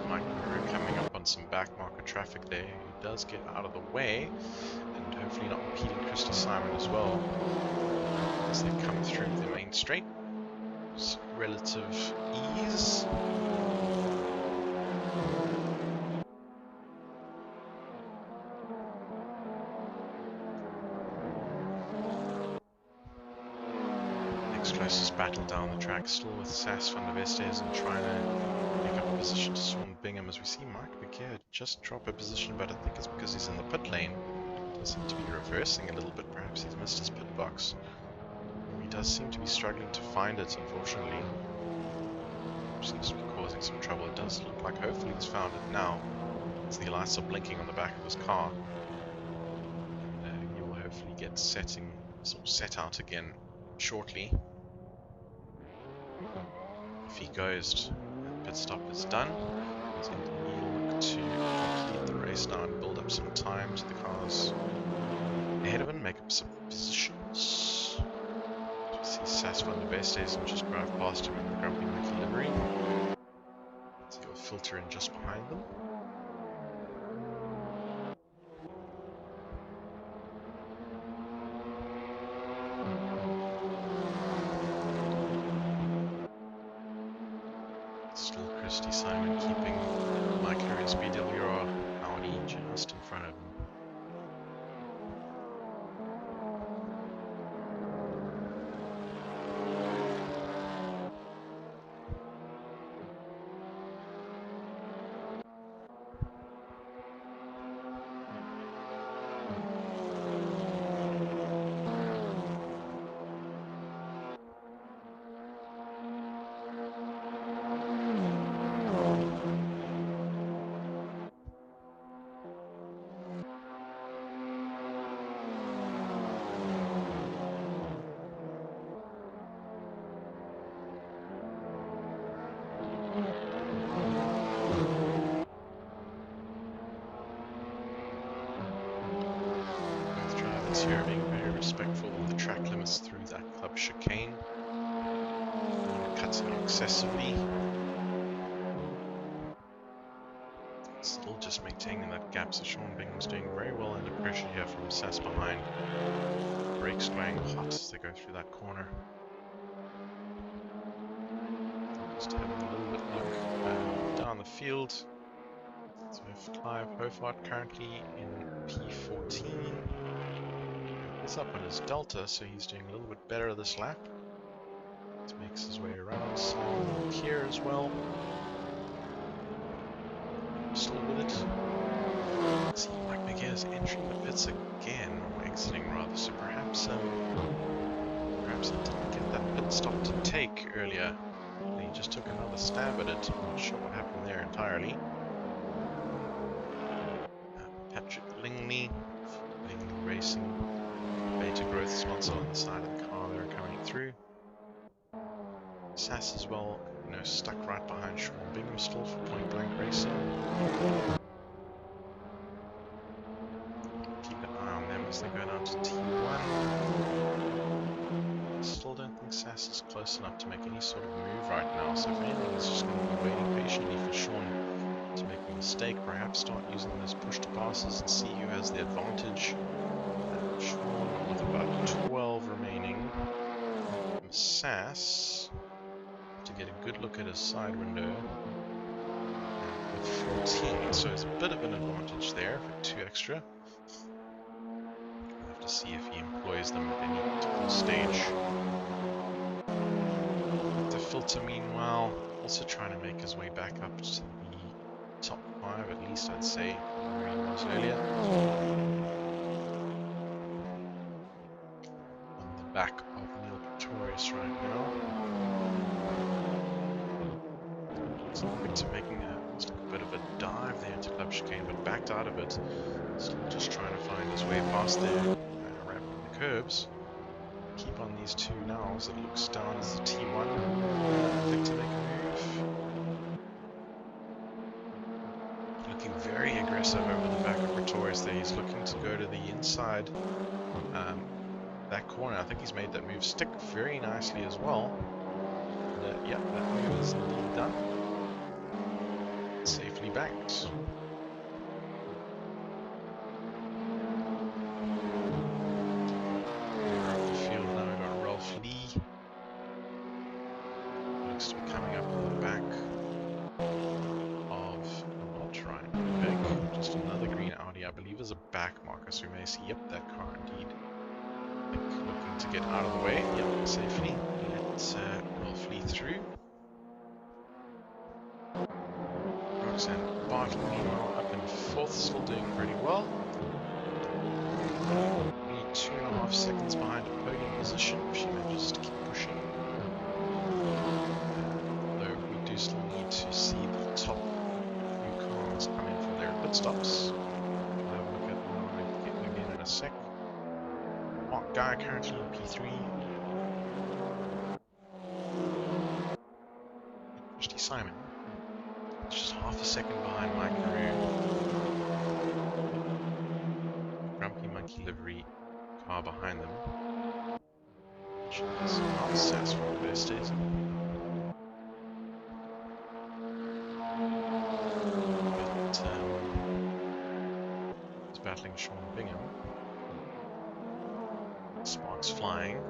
A: Mike LaRue coming up on some back marker traffic there. He does get out of the way, and hopefully not impeding Christy Simon as well as they come through the main straight. It's relative ease. Next closest battle down the track, still with Sas van der Westhuizen trying to make up a position to Sean Bingham, as we see Mike McGear just drop a position, but I think it's because he's in the pit lane. Does seem to be reversing a little bit, perhaps he's missed his pit box. He does seem to be struggling to find it, unfortunately. Seems to be causing some trouble. It does look like hopefully he's found it now, as the lights are blinking on the back of his car. He will hopefully get setting So we'll set out again shortly. If he goes, pit stop is done. So he'll look to complete the race now and build up some time to the cars ahead of him, make up some positions. You see Sass van der Best and just drive past him in the Grumpy Monkey livery. So you'll filter in just behind them. Still Christy Simon keeping my curious BWR Audi just in front of him. Here being very respectful of the track limits through that club chicane. Cutting excessively. Still just maintaining that gap, so Sean Bingham's doing very well under pressure here from Sass behind. Brakes going hot as they go through that corner. Just having a little bit look down the field. So we have Clive Hofart currently in P14. He's up on his delta, so he's doing a little bit better this lap. He makes his way around here as well. Still with it. Let's see, Mike McGee is entering the pits again, or exiting rather, so perhaps he didn't get that pit stop to take earlier. He just took another stab at it. I'm not sure what happened there entirely. Patrick Lingley Racing. Beta Growth sponsor on the side of the car there coming through. Sass as well, stuck right behind Sean Bingham still for Point Blank Racing. Keep an eye on them as they go down to T1. Still don't think Sass is close enough to make any sort of move right now, so if anything, he's just going to be waiting patiently for Sean to make a mistake, perhaps start using those push to passes and see who has the advantage. Sean with about 12 remaining. Sass to get a good look at his side window with 14, so it's a bit of an advantage there for 2 extra. We'll have to see if he employs them at any particular stage. The filter, meanwhile, also trying to make his way back up to the top 5, at least I'd say, where he was earlier. Back of Neil Pretorius right now. It's looking to making a bit of a dive there into Club Chicane, but backed out of it. Still just trying to find his way past there, wrapping the curbs. Keep on these two now as it looks down as the T1. Look to make a move. Looking very aggressive over the back of Pretorius there. He's looking to go to the inside. That corner, I think he's made that move stick very nicely as well. And, yeah, that move is indeed done. Safely banked. Off the field now, we've got Ralph Lee. Looks to be coming up on the back of not Ryan Beck. Just another green Audi, I believe, is a back marker, so we may see, yep, that car indeed. Looking to get out of the way, yep, safely. Let Ralph Lee through. Roxanne Bartlett, meanwhile, up in 4th, still doing pretty well. Only 2.5 seconds behind a podium position if she manages to keep pushing. Though we do still need to see the top few cars coming for their pit stops. We'll have a look at them again in a sec. Mark guy currently in P3. Christy Simon. It's just half a second behind Mike Carew. Grumpy Monkey livery car behind them. Which is not Sass from Verstappen. But he's battling Sean Bingham. Sparks flying.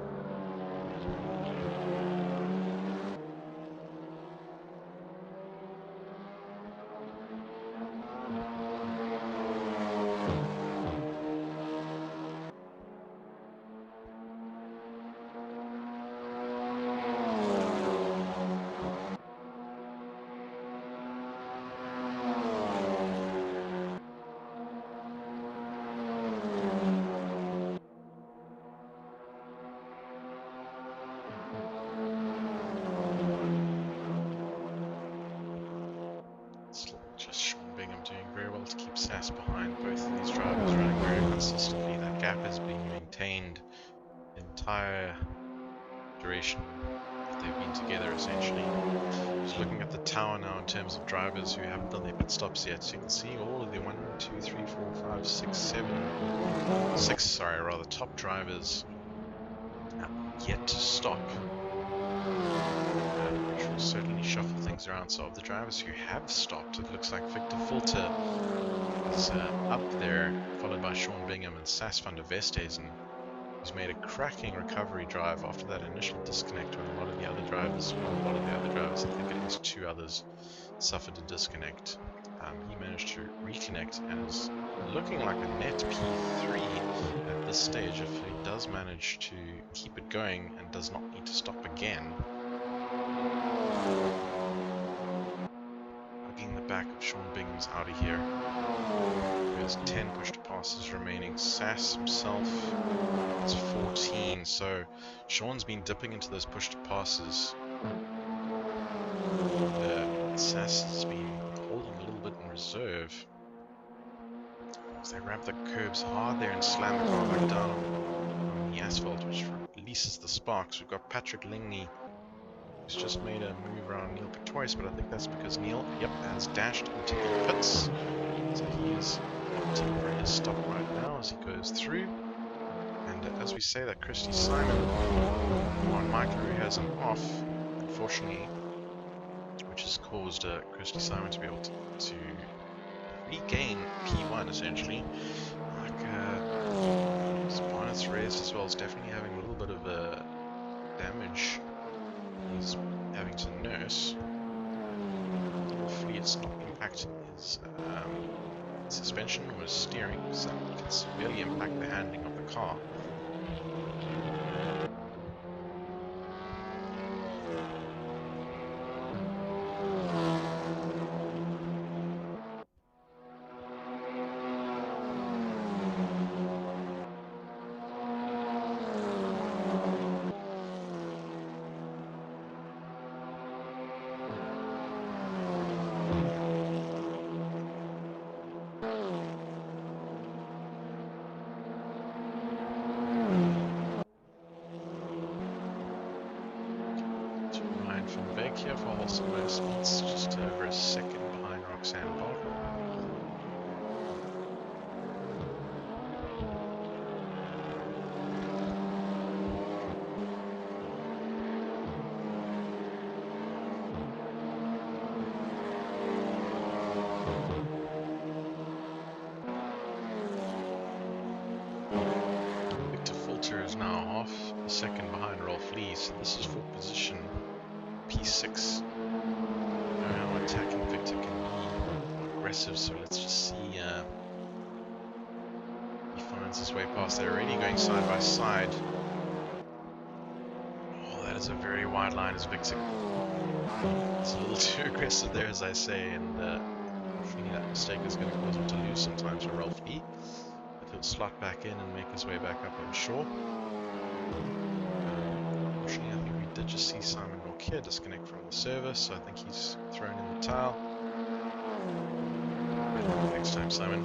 A: Just Sean Bingham doing very well to keep Sass behind. Both of these drivers running very consistently. That gap has been maintained the entire duration that they've been together, essentially. Just looking at the tower now in terms of drivers who haven't done their pit stops yet. So you can see all of the 1, 2, 3, 4, 5, 6, 7, 6, top drivers have yet to stop. Which will certainly shuffle things around. So of the drivers who have stopped, it looks like Victor Fulter is up there, followed by Sean Bingham and Sass van der Westhuizen, who's made a cracking recovery drive after that initial disconnect when a lot of the other drivers, I think at least 2 others, suffered a disconnect. He managed to reconnect and is looking like a net P3 at this stage if he does manage to keep it going and does not need to stop again. Hugging the back of Sean Bingham's Audi here. There's 10 push to passes remaining. Sass himself is 14, so Sean's been dipping into those push to passes. Sass has been holding a little bit in reserve as they ramp the curbs hard there and slam the car back down on the asphalt, which releases the sparks. We've got Patrick Lingney, who's just made a move around Neil Pretorius, but I think that's because Neil, has dashed into the pits. So he is opting for his stop right now as he goes through. And as we say that Christy Simon on Mike Carew has him off, unfortunately, which has caused Christy Simon to be able to regain P1 essentially. Like his bonnet's raised as well. It's definitely having a little bit of damage he's having to nurse. Hopefully it's not impacting his suspension or his steering, because that can severely impact the handling of the car. Here for Holson Motorsports, just over a second behind Roxanne Bolt. Victor Fulter is now half a second behind Rolf Lee, so this is for position P6. I don't know how attacking Victor can be aggressive, so let's just see. He finds his way past. They're already going side by side. Oh, that is a very wide line as Victor. It's a little too aggressive there, as I say, and unfortunately that mistake is going to cause him to lose sometimes for Rolf Lee. But he'll slot back in and make his way back up, I'm sure. Unfortunately, I think we did just see Simon here disconnect from the service, so I think he's thrown in the towel. Next time, Simon.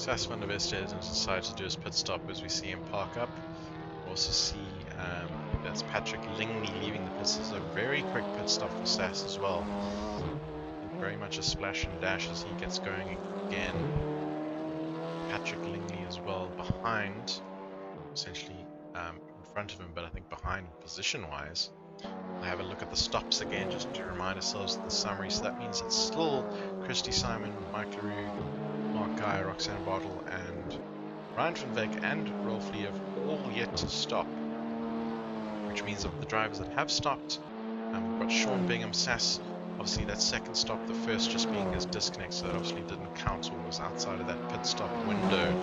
A: Sass van der Veste has decided to do his pit stop as we see him park up. We also see that's Patrick Lingley leaving the pits. This is a very quick pit stop for Sass as well. Very much a splash and dash as he gets going again. Patrick Lingley as well behind, essentially in front of him, but I think behind position-wise. We'll have a look at the stops again just to remind ourselves of the summary. So that means it's still Christy Simon, Mike LaRue, Mark Guy, Roxanne Bartle, and Ryan van Wyk and Rolf Lee have all yet to stop, which means of the drivers that have stopped, we've got Sean Bingham, Sass. Obviously that second stop, the first just being his disconnect, so that obviously didn't count or was outside of that pit stop window,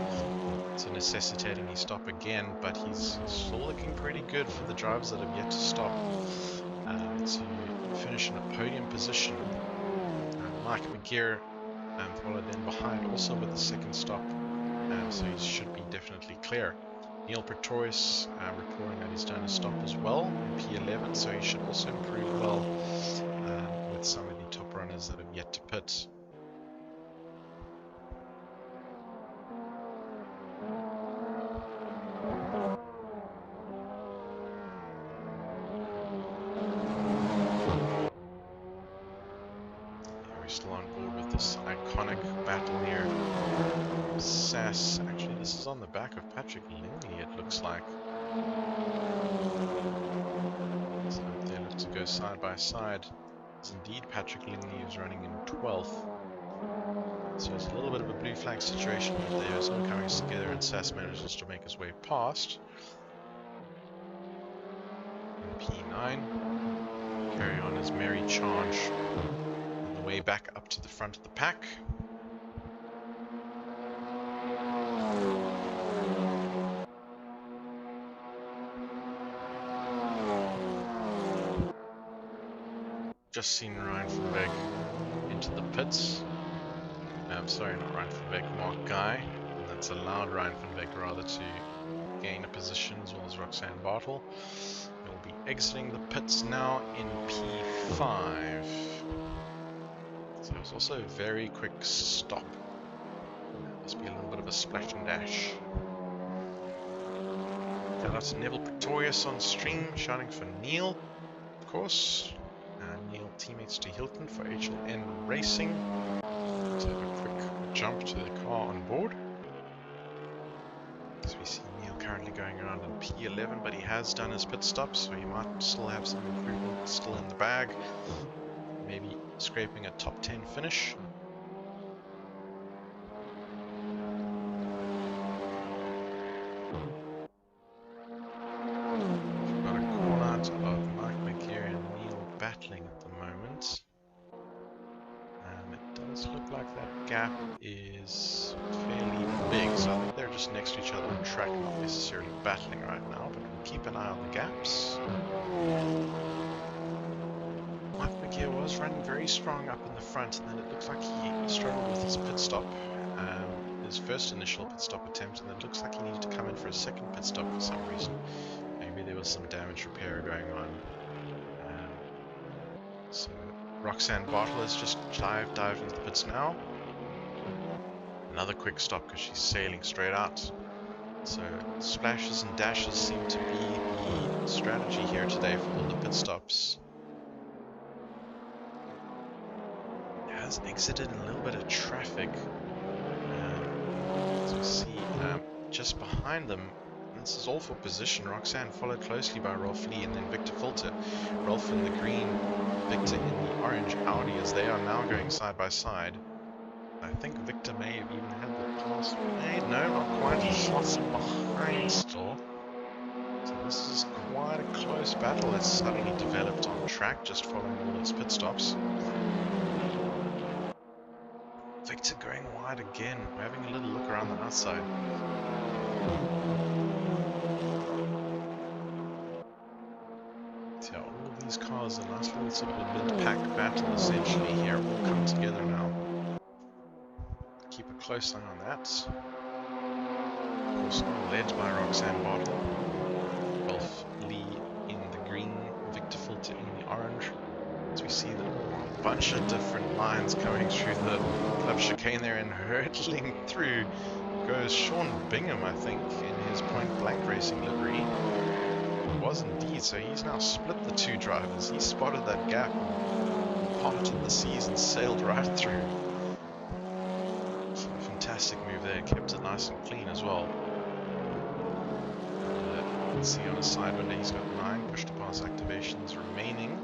A: so necessitating he stop again, but he's still looking pretty good for the drivers that have yet to stop to finish in a podium position. Mike McGear followed then behind also with the second stop, so he should be definitely clear. Neil Pretorius reporting that he's done a stop as well in P11, so he should also improve well with some of the top runners that have yet to pit. We're still on board with this iconic battle here. Sass, actually this is on the back of Patrick Lingley, it looks like. So they look to go side by side. As indeed Patrick Lingley is running in 12th. So it's a little bit of a blue flag situation, but there's all coming together and Sass manages to make his way past. In P9. Carry on his merry charge on the way back up to the front of the pack. Just seen Ryan van Wyk into the pits. Sorry, not Ryan van Wyk, Mark Guy. And that's allowed Ryan van Wyk rather to gain a position as well as Roxanne Bartle. He'll be exiting the pits now in P5. So it's also a very quick stop. Must be a little bit of a splash and dash. Shout out to Neville Pretorius on stream, shouting for Neil, of course. Neil teammates to Hilton for HLN Racing. Let's have a quick jump to the car on board. As we see Neil currently going around in P11, but he has done his pit stop, so he might still have some improvement still in the bag. Maybe scraping a top 10 finish. We've got a call out of Mike McGear and Neil battling at the moment. It does look like that gap is fairly big, so I think they're just next to each other on track, not necessarily battling right now, but we'll keep an eye on the gaps. Mike McGear was running very strong up in the front, and then it looks like he struggled with his pit stop, his first initial pit stop attempt, and it looks like he needed to come in for a second pit stop for some reason. Maybe there was some damage repair going on. So Roxanne Bartle has just dived into the pits now. Another quick stop because she's sailing straight out. So splashes and dashes seem to be the strategy here today for all the pit stops. Has exited in a little bit of traffic. As we see just behind them, this is all for position. Roxanne followed closely by Rolf Lee and then Victor Filter. Rolf in the green, Victor in the orange Audi as they are now going side by side. I think Victor may have even had the pass made. No, not quite. He's lots behind still. So this is quite a close battle that's suddenly developed on track just following all those pit stops. Victor going wide again. We're having a little look around the outside. So all of these cars, a nice little sort of a mid-pack battle essentially here, all come together now. Keep a close eye on that. Of course, led by Roxanne Bartle. Rolf Lee in the green, Victor Filter in the orange. As we see the bunch of different lines coming through the club chicane there and hurtling through goes Sean Bingham, I think, in his point blank racing livery. It was indeed, so he's now split the two drivers. He spotted that gap and parted the seas and sailed right through. So fantastic move there, kept it nice and clean as well. You can see on his side window he's got 9 push to pass activations remaining.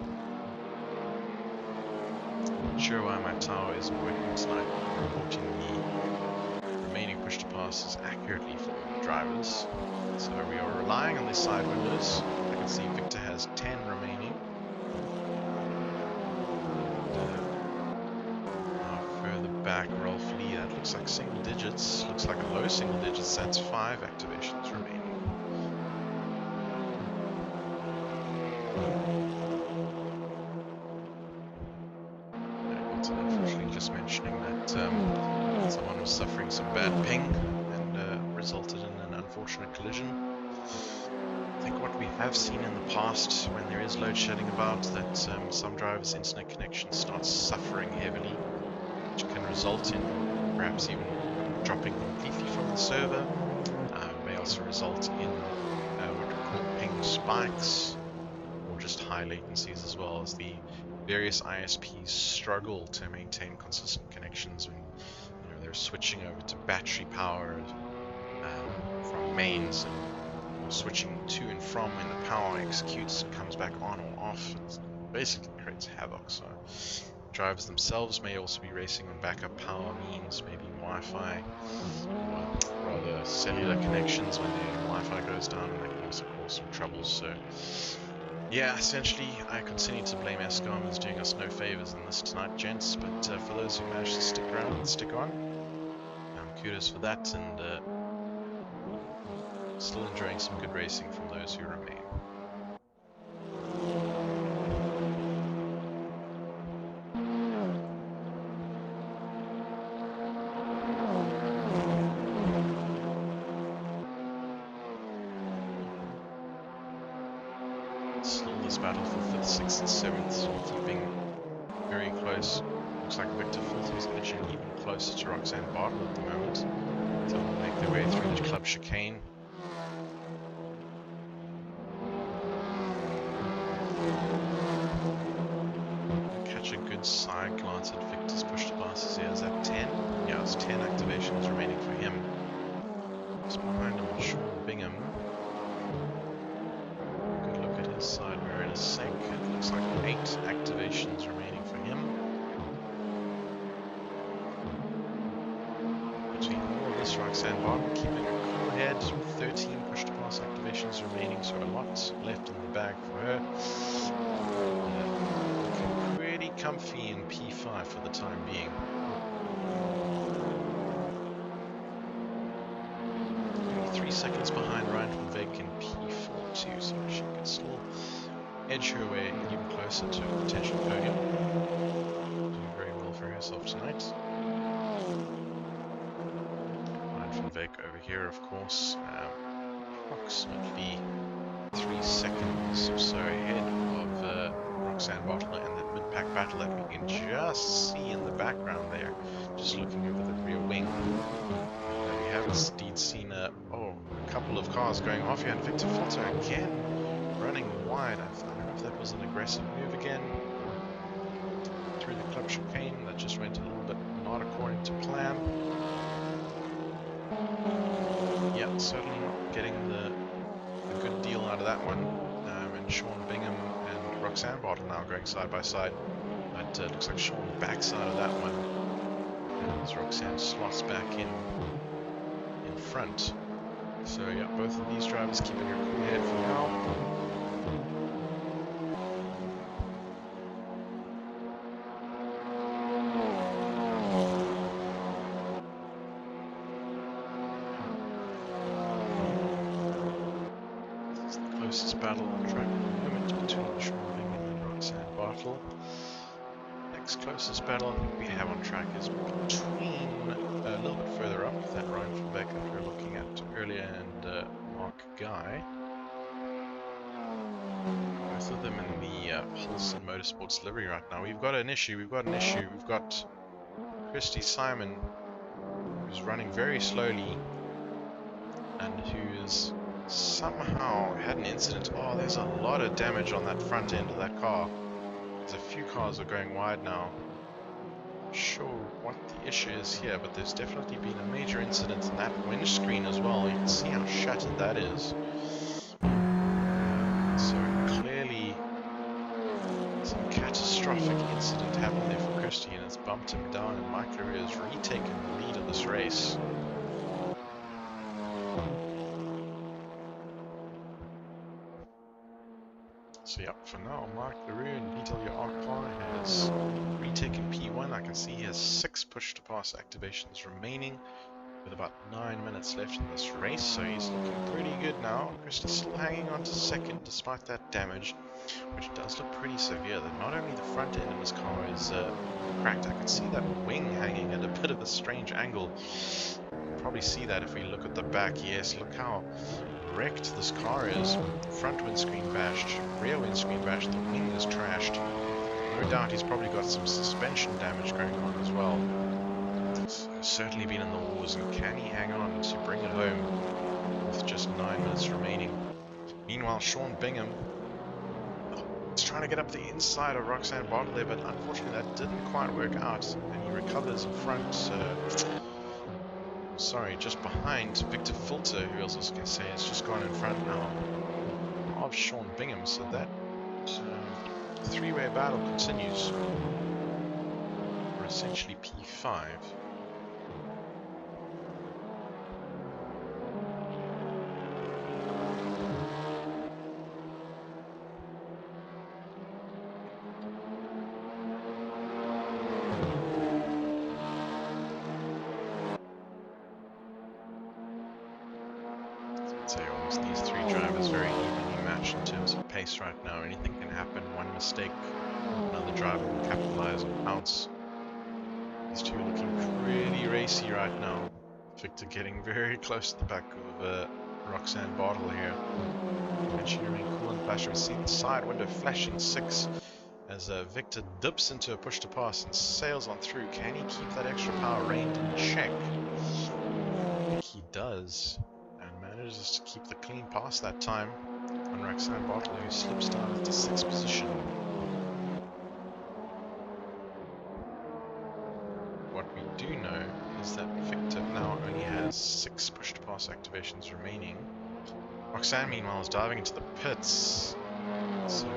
A: Not sure why my tower isn't working tonight, reporting the remaining push to passes accurately for the drivers. So we are relying on these side windows. I can see Victor has 10 remaining. Further back, Rolf Lee, that looks like single digits, looks like a low single digits, that's 5 activations remaining. Unfortunately, just mentioning that someone was suffering some bad ping and resulted in an unfortunate collision. I think what we have seen in the past when there is load shedding about, that some drivers' internet connection starts suffering heavily, which can result in perhaps even dropping completely from the server. May also result in what we call ping spikes, or just high latencies, as well as the various ISPs struggle to maintain consistent connections when they're switching over to battery power from mains, and switching to and from when the power executes and comes back on or off. It basically creates havoc. So drivers themselves may also be racing on backup power means, maybe Wi-Fi, or rather cellular connections when their Wi-Fi goes down, and that can also cause some troubles. So yeah, essentially I continue to blame Escom as doing us no favors in this tonight, gents, but for those who managed to stick around and stick on, kudos for that, and still enjoying some good racing from those who remain. Still this battle for 5th, 6th, and 7th, keeping very close. Looks like Victor Filth is edging even closer to Roxanne Bartle at the moment. So they'll make their way through the club chicane. Catch a good side glance at Victor's push to passes here. Is that 10? Yeah, it's 10 activations remaining for him. Just behind him, Sean Bingham. Good look at his side mirror in a sec. It looks like 8 activations remaining for him. Between all of this, Roxanne Barton keeping a cool head with 13 push to pass activations remaining, so a lot left in the bag for her. Looking pretty comfy in P5 for the time being. 3 seconds behind Ryan van Veek in P4 too, so she can still edge her way even closer to a potential podium. Doing very well for herself tonight. Ryan van Veek over here, of course, approximately 3 seconds or so ahead of Roxanne Bartle, and that mid-pack battle that we can just see in the background there, just looking over the rear wing. We have indeed seen a couple of cars going off here, and Victor Filter again running wide. I don't know if that was an aggressive move again through the club chicane. That just went a little bit not according to plan. Yeah, certainly not getting the good deal out of that one. And Sean Bingham and Roxanne Bartle now going side by side. But looks like Sean backside of that one, as Roxanne slots back in front. So yeah, both of these drivers keeping a cool head for now. This is the closest battle on track at the moment between Sean Bingham and Roxanne Bartle. Next closest battle I think we have on track is between a little bit further up, that Ryan van Veek that we were looking at earlier, and Mark Guy. Both of them in the Holson Motorsports livery right now. We've got an issue. We've got Christy Simon who's running very slowly and who's somehow had an incident. Oh, there's a lot of damage on that front end of that car. There's a few cars are going wide now. Not sure what the issue is here, but there's definitely been a major incident in that windscreen as well. You can see how shattered that is. So clearly some catastrophic incident happened there for Christie, and it's bumped him down, and Mike Leroux has retaken the lead of this race. So yeah, for now, Mike Leroux in BWR has retaken P1. I can see he has 6 push-to-pass activations remaining, with about 9 minutes left in this race, so he's looking pretty good now. Christie's still hanging on to second despite that damage, which does look pretty severe. That not only the front end of his car is cracked, I can see that wing hanging at a bit of a strange angle. You'll probably see that if we look at the back. Yes, look how wrecked this car is. Front windscreen bashed, rear windscreen bashed, the wing is trashed. No doubt he's probably got some suspension damage going on as well. So certainly been in the wars, and can he hang on to bring it home with just 9 minutes remaining? Meanwhile, Sean Bingham is trying to get up the inside of Roxanne Bartle there, but unfortunately that didn't quite work out, and he recovers in front. Sorry, just behind Victor Filter, who I was going to say has just gone in front now of Sean Bingham, so that three-way battle continues. We're essentially P5. These three drivers very evenly matched in terms of pace right now. Anything can happen. One mistake, another driver will capitalize and pounce. These two are looking pretty racy right now. Victor getting very close to the back of Roxanne Bartle here. And she remains cool and flash. We see the side window flashing 6 as Victor dips into a push to pass and sails on through. Can he keep that extra power reined in check? I think he does. Manages to keep the clean pass that time on Roxanne Bartle, who slips down into 6th position. What we do know is that Victor now only has 6 push-to-pass activations remaining. Roxanne, meanwhile, is diving into the pits, so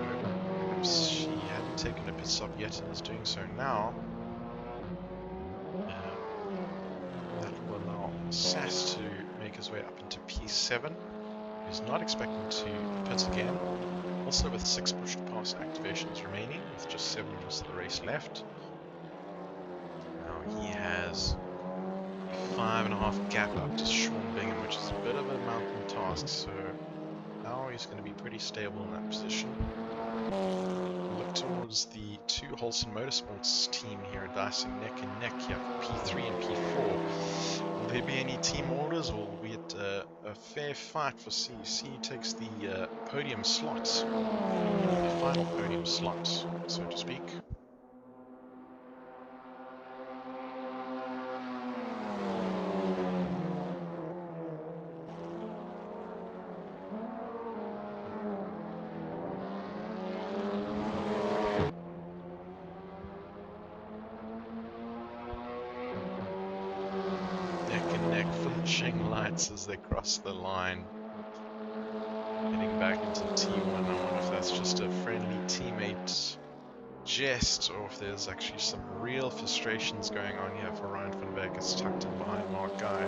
A: she hadn't taken a pit stop yet and is doing so now. That will allow Sass to make his way up into P7. He's not expecting to pit again. Also with 6 push-to-pass activations remaining, with just 7 minutes of the race left. Now he has 5.5 gap up to Sean Bingham, which is a bit of a mountain task, so now he's going to be pretty stable in that position. Look towards the 2 Holson Motorsports team here, dicing neck and neck here for P3 and P4. Will there be any team orders, or will be it a fair fight for C? C takes the podium slot, the final podium slot, so to speak. Lights as they cross the line, heading back into T1. I wonder if that's just a friendly teammate jest, or if there's actually some real frustrations going on here for Ryan van Beek. It's tucked in behind Mark Guy.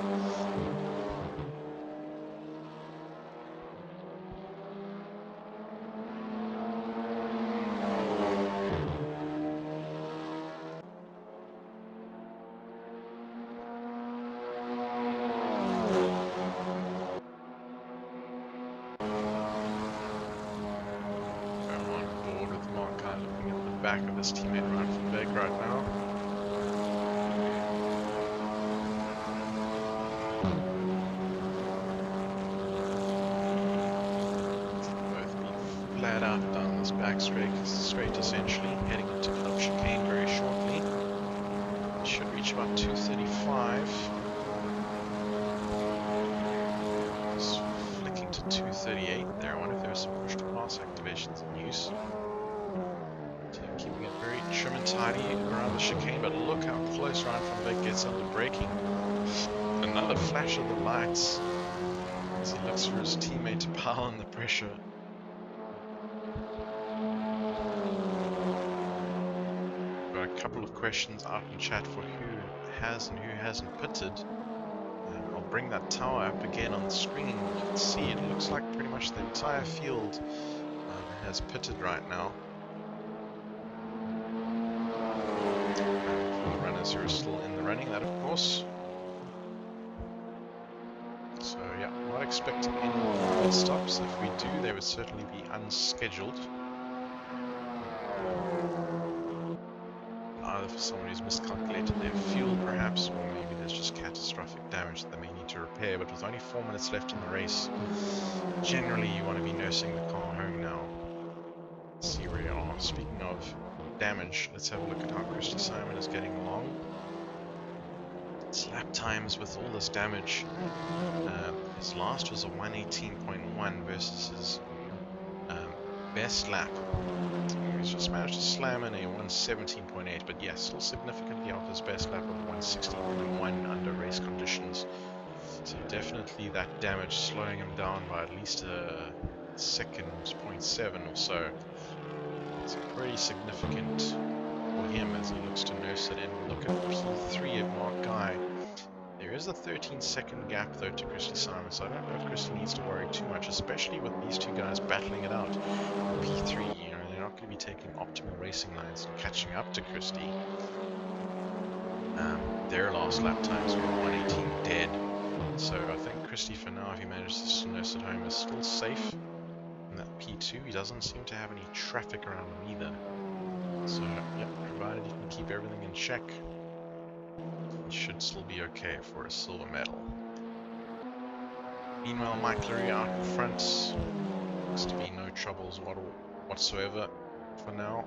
A: Back of his teammate Ryan van Beek right now. Both be flat out down this back straight essentially, heading into club chicane very shortly. Should reach about 235. 38 there. I wonder if there were some push to pass activations in use. Team keeping it very trim and tidy around the chicane, but look how close Ryan van Wyk gets under braking. Another flash of the lights as he looks for his teammate to pile on the pressure. Got a couple of questions out in chat for who has and who hasn't pitted. I'll bring that tower up again on the screen. You can see it looks like pretty much the entire field has pitted right now. For the runners who are still in the running, that of course. So yeah, not expecting any more pit stops. If we do, they would certainly be unscheduled. Either for someone who's miscalculated their fuel perhaps, or maybe there's just catastrophic damage that they may need to repair. But with only 4 minutes left in the race, generally you want to be nursing the car home now. Let's see where you are. Speaking of damage, let's have a look at how Christy Simon is getting along. His lap times with all this damage. His last was a 118.1 versus his best lap. He's just managed to slam in a 117.8, but yes, still significantly off his best lap of 116.1 under race conditions. So definitely that damage slowing him down by at least a second, 0.7 or so. It's pretty significant for him as he looks to nurse it in. Look at P3 of Mark Guy. There is a 13-second gap though to Christy Simon, so I don't know if Christy needs to worry too much, especially with these two guys battling it out. P3, you know, they're not going to be taking optimal racing lines and catching up to Christy. Their last lap times were 118 dead, so I think Christy for now, if he manages to nurse it home, is still safe. In that P2, he doesn't seem to have any traffic around him either. So, yep, provided he can keep everything in check, he should still be okay for a silver medal. Meanwhile, Mike Leary out in front. Looks to be no troubles whatsoever for now.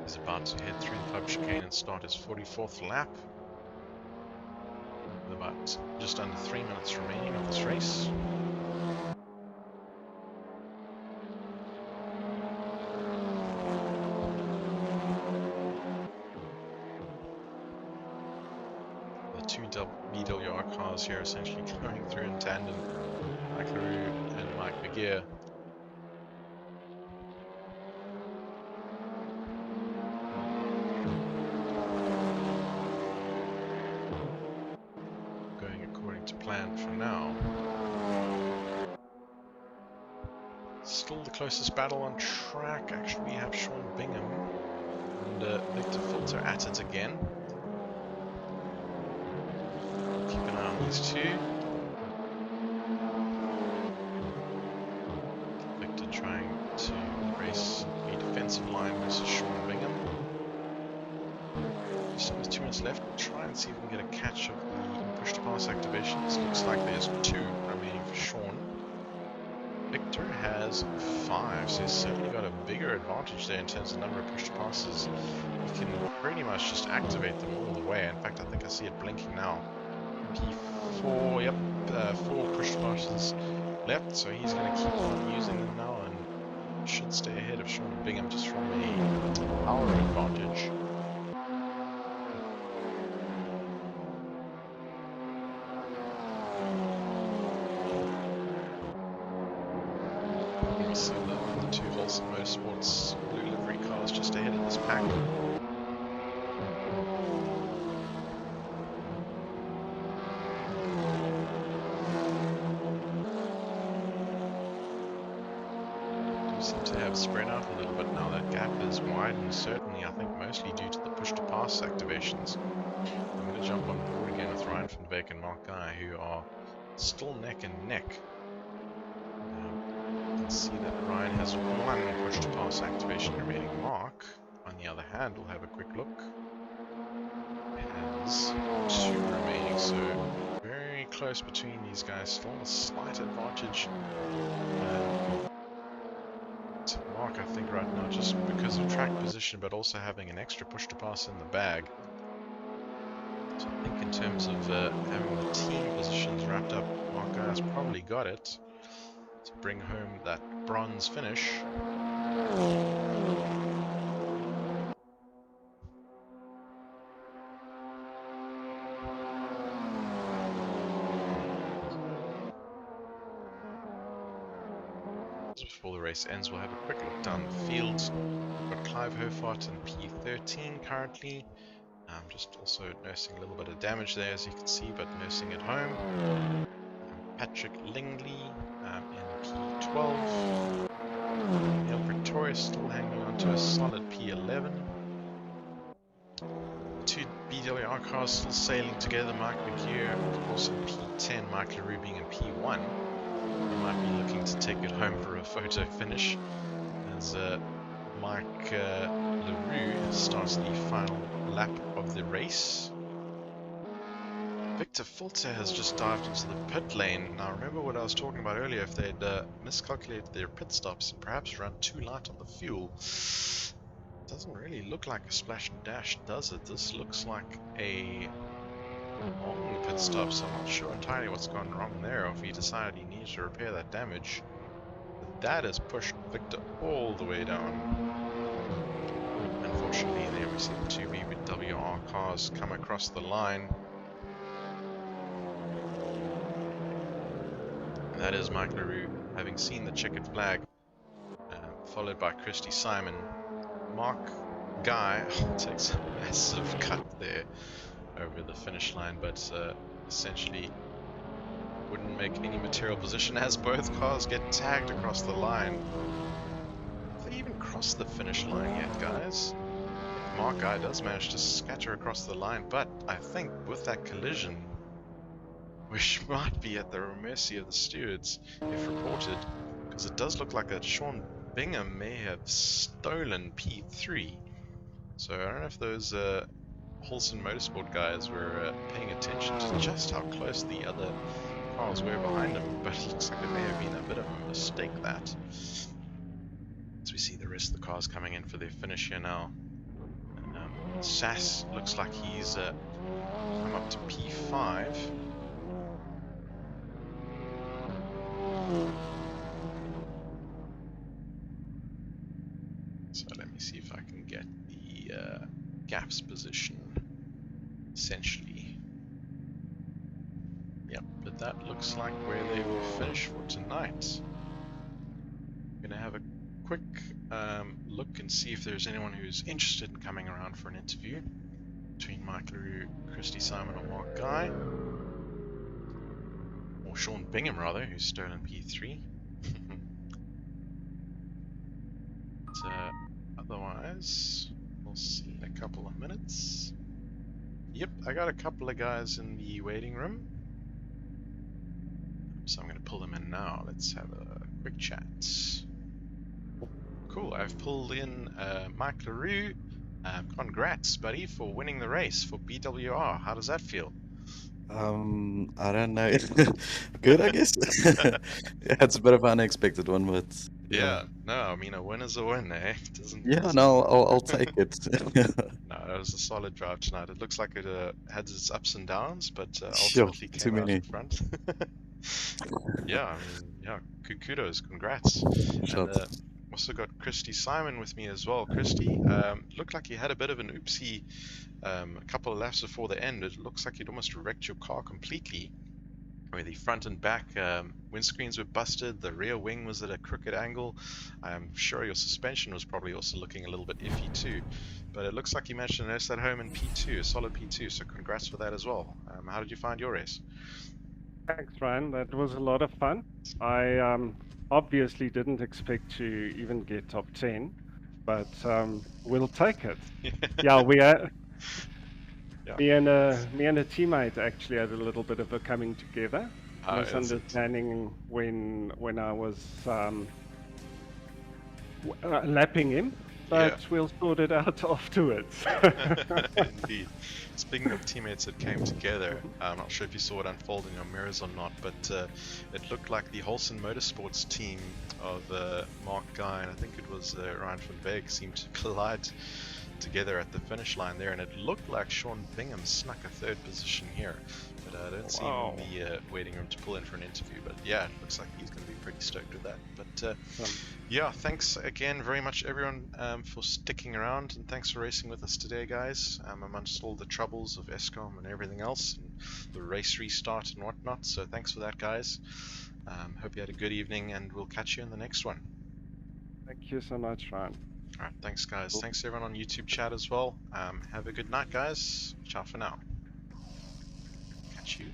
A: He's about to head through the club chicane and start his 44th lap. With about just under 3 minutes remaining of this race. BWR cars here essentially going through in tandem. Mike LaRue and Mike McGear. Going according to plan for now. Still the closest battle on track. Actually, we have Sean Bingham and Victor Filter at it again. These two. Victor trying to race a defensive line versus Sean Bingham. Just with 2 minutes left, we'll try and see if we can get a catch of the push to pass activations. Looks like there's 2 remaining for Sean. Victor has 5, so he's certainly got a bigger advantage there in terms of the number of push to passes. He can pretty much just activate them all the way. In fact, I think I see it blinking now. P4, yep, 4 push passes left, so he's going to keep on using them now and should stay ahead of Sean Bingham just from a power advantage. We see the 2 Holson Motorsports blue livery cars just ahead of this pack. Spread out a little bit now. That gap is widened, certainly I think mostly due to the push to pass activations. I'm going to jump on board again with Ryan van Wyk and Mark Guy, who are still neck and neck. You can see that Ryan has 1 push to pass activation remaining. Mark, on the other hand, will have a quick look. Has 2 remaining, so very close between these guys. Still a slight advantage. To Mark, I think right now, just because of track position, but also having an extra push to pass in the bag. So I think in terms of having the team positions wrapped up, Mark Guy's probably got it to bring home that bronze finish. Before the race ends, we'll have a quick look down the field. We've got Clive Hofart in P13 currently. Just also nursing a little bit of damage there, as you can see, but nursing it home. Patrick Lingley in P12. Neil Pretorius still hanging on to a solid P11. Two BWR cars still sailing together. Mike McGear, of course, in P10. Mike LaRue being in P1. He might be looking to take it home for a photo finish, as Mike LaRue starts the final lap of the race. Victor Fulter has just dived into the pit lane. Now remember what I was talking about earlier, if they'd miscalculated their pit stops and perhaps run too light on the fuel. Doesn't really look like a splash and dash, does it? This looks like a long pit stop, so I'm not sure entirely what's gone wrong there, or if he decided he needs to repair that damage. But that has pushed Victor all the way down. Unfortunately, there we see the two BWR cars come across the line. And that is Mike LaRue, having seen the checkered flag, followed by Christy Simon. Mark Guy takes a massive cut there over the finish line, but essentially wouldn't make any material position as both cars get tagged across the line. Have they even crossed the finish line yet, guys? Mark Guy does manage to scatter across the line, but I think with that collision, which might be at the mercy of the stewards if reported, because it does look like that Sean Bingham may have stolen P3. So I don't know if those Holson Motorsport guys were paying attention to just how close the other cars were behind him, but it looks like it may have been a bit of a mistake that. As we see the rest of the cars coming in for their finish here now. Sass looks like he's come up to P5. So let me see if I can get the gaps position, essentially. Yep, but that looks like where they will finish for tonight. I'm going to have a quick look and see if there's anyone who's interested in coming around for an interview between Mike LaRue, Christy Simon, or Mark Guy. Or Sean Bingham, rather, who's stolen P3. But otherwise, we'll see in a couple of minutes. Yep, I got a couple of guys in the waiting room. So I'm going to pull them in now. Let's have a quick chat. Cool, I've pulled in Mike LaRue. Congrats, buddy, for winning the race for BWR. How does that feel?
C: I don't know. Good, I guess. Yeah, it's a bit of an unexpected one, but
A: yeah. No, I mean a win is a win, eh?
C: No, I'll take it.
A: No, it was a solid drive tonight. It looks like it had its ups and downs, but
C: Sure,
A: ultimately
C: too
A: came out
C: many.
A: in front. Yeah, I mean, yeah, kudos, congrats.
C: Sure.
A: And also got Christy Simon with me as well. Christy, looked like you had a bit of an oopsie a couple of laps before the end. It looks like you'd almost wrecked your car completely, where the front and back windscreens were busted, the rear wing was at a crooked angle. I'm sure your suspension was probably also looking a little bit iffy too, but it looks like you managed to nurse that home in P2, a solid P2, so congrats for that as well. How did you find your race?
D: Thanks, Ryan. That was a lot of fun. I obviously didn't expect to even get top 10, but we'll take it. Yeah, we had...
A: Yeah.
D: Me and a teammate actually had a little bit of a coming together, misunderstanding when I was lapping him, but yeah, we'll sort it out afterwards.
A: Indeed. Speaking of teammates that came together, I'm not sure if you saw it unfold in your mirrors or not, but it looked like the Holson Motorsports team of Mark Guy and I think it was Ryan van Beek seemed to collide together at the finish line there, and it looked like Sean Bingham snuck a third position here, but I don't see him in the waiting room to pull in for an interview. But yeah, it looks like he's going to be pretty stoked with that. But yeah, thanks again very much everyone for sticking around, and thanks for racing with us today, guys, amongst all the troubles of ESCOM and everything else, and the race restart and whatnot. So thanks for that, guys. Hope you had a good evening, and we'll catch you in the next one.
D: Thank you so much, Ryan.
A: Alright, thanks guys. Thanks everyone on YouTube chat as well. Have a good night, guys. Ciao for now. Catch you